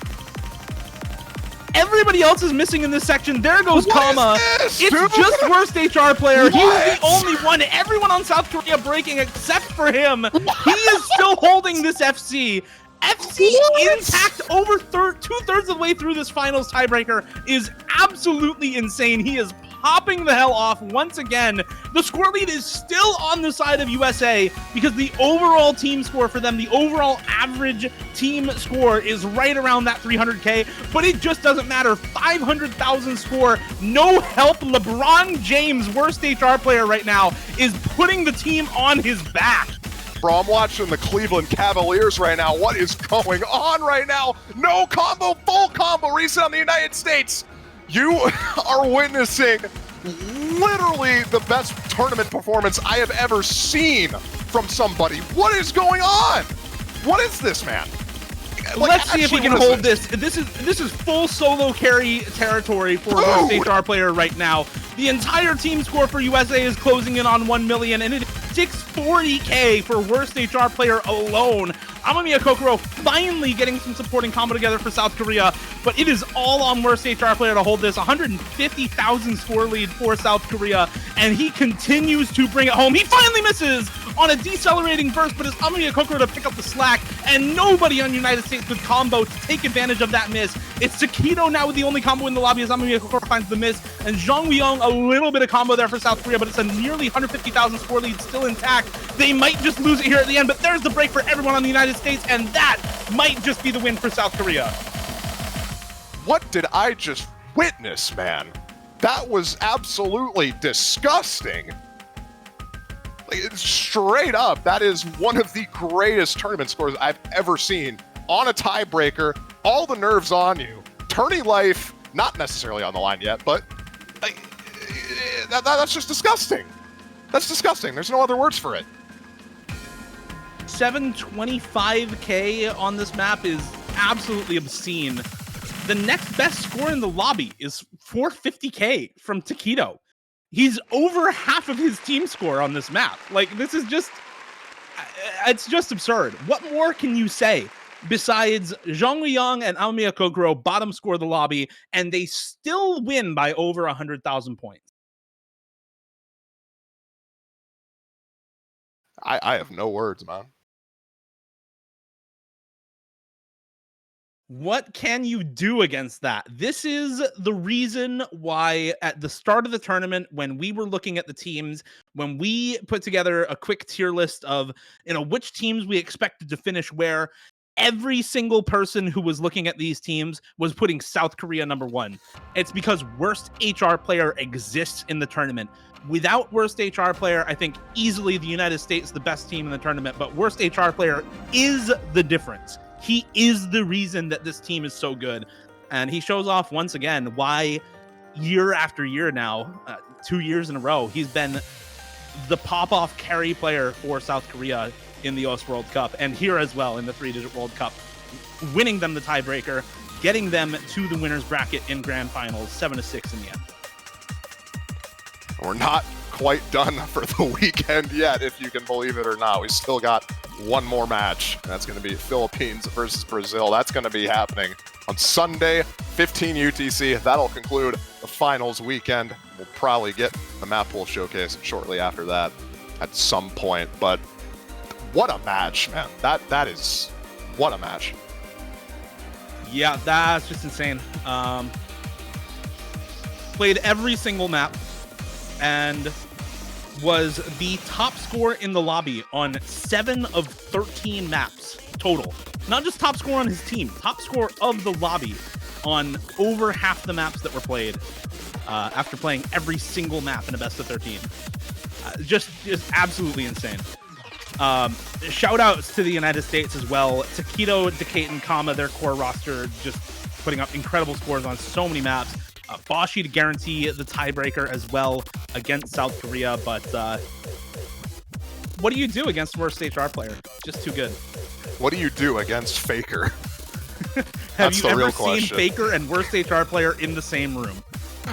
[SPEAKER 1] Everybody else is missing in this section. There goes Kama. It's
[SPEAKER 2] dude?
[SPEAKER 1] just worst HR player.
[SPEAKER 2] What?
[SPEAKER 1] He's the only one. Everyone on South Korea breaking except for him. He is still holding this FC. FC intact over two-thirds of the way through this finals tiebreaker is absolutely insane. He is popping the hell off once again. The score lead is still on the side of USA because the overall team score for them, the overall average team score is right around that 300k, but it just doesn't matter. 500,000 score, no help. LeBron James, worst HR player right now, is putting the team on his back.
[SPEAKER 2] Bro, I'm watching the Cleveland Cavaliers right now. What is going on right now? No combo, full combo reset on the United States. You are witnessing literally the best tournament performance I have ever seen from somebody. What is going on? What is this, man?
[SPEAKER 1] Let's see if he can hold this. This is full solo carry territory for worst HR player right now. The entire team score for USA is closing in on 1 million, and it is 640K for worst HR player alone. Amamiya Kokoro finally getting some supporting combo together for South Korea, but it is all on worst HR player to hold this. 150,000 score lead for South Korea, and he continues to bring it home. He finally misses on a decelerating burst, but it's Amamiya Kokoro to pick up the slack, and nobody on United States with combo to take advantage of that miss. It's Takedo now with the only combo in the lobby as Amamiya Kokoro finds the miss, and Zhang Weiyong a little bit of combo there for South Korea, but it's a nearly 150,000 score lead still intact. They might just lose it here at the end, but there's the break for everyone on the United States, and that might just be the win for South Korea.
[SPEAKER 2] What did I just witness, man? That was absolutely disgusting. Like, straight up, that is one of the greatest tournament scores I've ever seen. On a tiebreaker, all the nerves on you. Tourney life, not necessarily on the line yet, but like, that's just disgusting. That's disgusting. There's no other words for it.
[SPEAKER 1] 725K on this map is absolutely obscene. The next best score in the lobby is 450K from Takedo. He's over half of his team score on this map. Like, this is just, it's just absurd. What more can you say besides Zhang Weiyong and Amamiya Kokoro bottom score the lobby, and they still win by over 100,000 points?
[SPEAKER 2] I have no words, man.
[SPEAKER 1] What can you do against that? This is the reason why at the start of the tournament, when we were looking at the teams, when we put together a quick tier list of, which teams we expected to finish where, every single person who was looking at these teams was putting South Korea number one. It's because worst HR player exists in the tournament. Without worst HR player, I think easily the United States the best team in the tournament, but worst HR player is the difference. He is the reason that this team is so good. And he shows off once again why year after year now, 2 years in a row, he's been the pop-off carry player for South Korea in the US World Cup, and here as well in the 3-digit World Cup, winning them the tiebreaker, getting them to the winner's bracket in grand finals, 7-6 in the end.
[SPEAKER 2] We're not quite done for the weekend yet, if you can believe it or not. We still got one more match, and that's going to be Philippines versus Brazil. That's going to be happening on Sunday, 15 UTC. That'll conclude the finals weekend. We'll probably get the map pool showcase shortly after that at some point, but what a match, man. That is, what a match.
[SPEAKER 1] Yeah, that's just insane. Played every single map and was the top scorer in the lobby on 7 of 13 maps total. Not just top scorer on his team, top scorer of the lobby on over half the maps that were played after playing every single map in a best of 13. Just absolutely insane. Shout outs to the United States as well. Takedo, Decaton, their core roster just putting up incredible scores on so many maps. Boshi to guarantee the tiebreaker as well against South Korea, but what do you do against worst HR player? Just too good.
[SPEAKER 2] What do you do against Faker?
[SPEAKER 1] Have you ever seen Faker and worst HR player in the same room?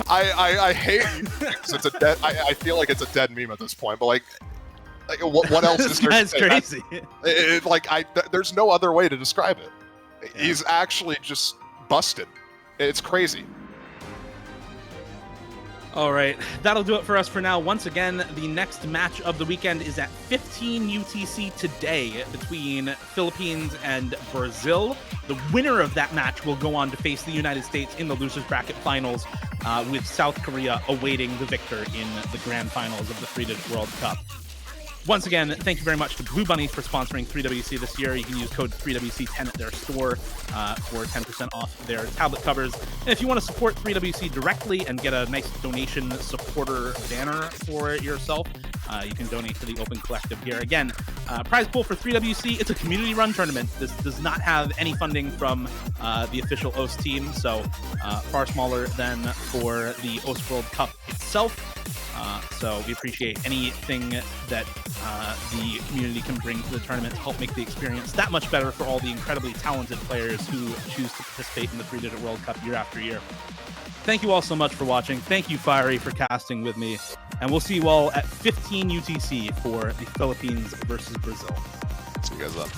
[SPEAKER 2] I hate because it's a dead. I feel like it's a dead meme at this point. But like what else is there?
[SPEAKER 1] That's crazy.
[SPEAKER 2] There's no other way to describe it. Yeah. He's actually just busted. It's crazy.
[SPEAKER 1] All right, that'll do it for us for now. Once again, the next match of the weekend is at 15 UTC today between Philippines and Brazil. The winner of that match will go on to face the United States in the losers bracket finals, with South Korea awaiting the victor in the grand finals of the 3-digit World Cup. Once again, thank you very much to Blue Bunny for sponsoring 3WC this year. You can use code 3WC10 at their store for 10% off their tablet covers. And if you want to support 3WC directly and get a nice donation supporter banner for yourself, you can donate to the Open Collective here. Again, prize pool for 3WC. It's a community-run tournament. This does not have any funding from the official OS team, so far smaller than for the OS World Cup itself. So we appreciate anything that the community can bring to the tournament to help make the experience that much better for all the incredibly talented players who choose to participate in the 3-digit World Cup year after year. Thank you all so much for watching. Thank you, Fiery, for casting with me. And we'll see you all at 15 UTC for the Philippines versus Brazil.
[SPEAKER 2] See you guys up.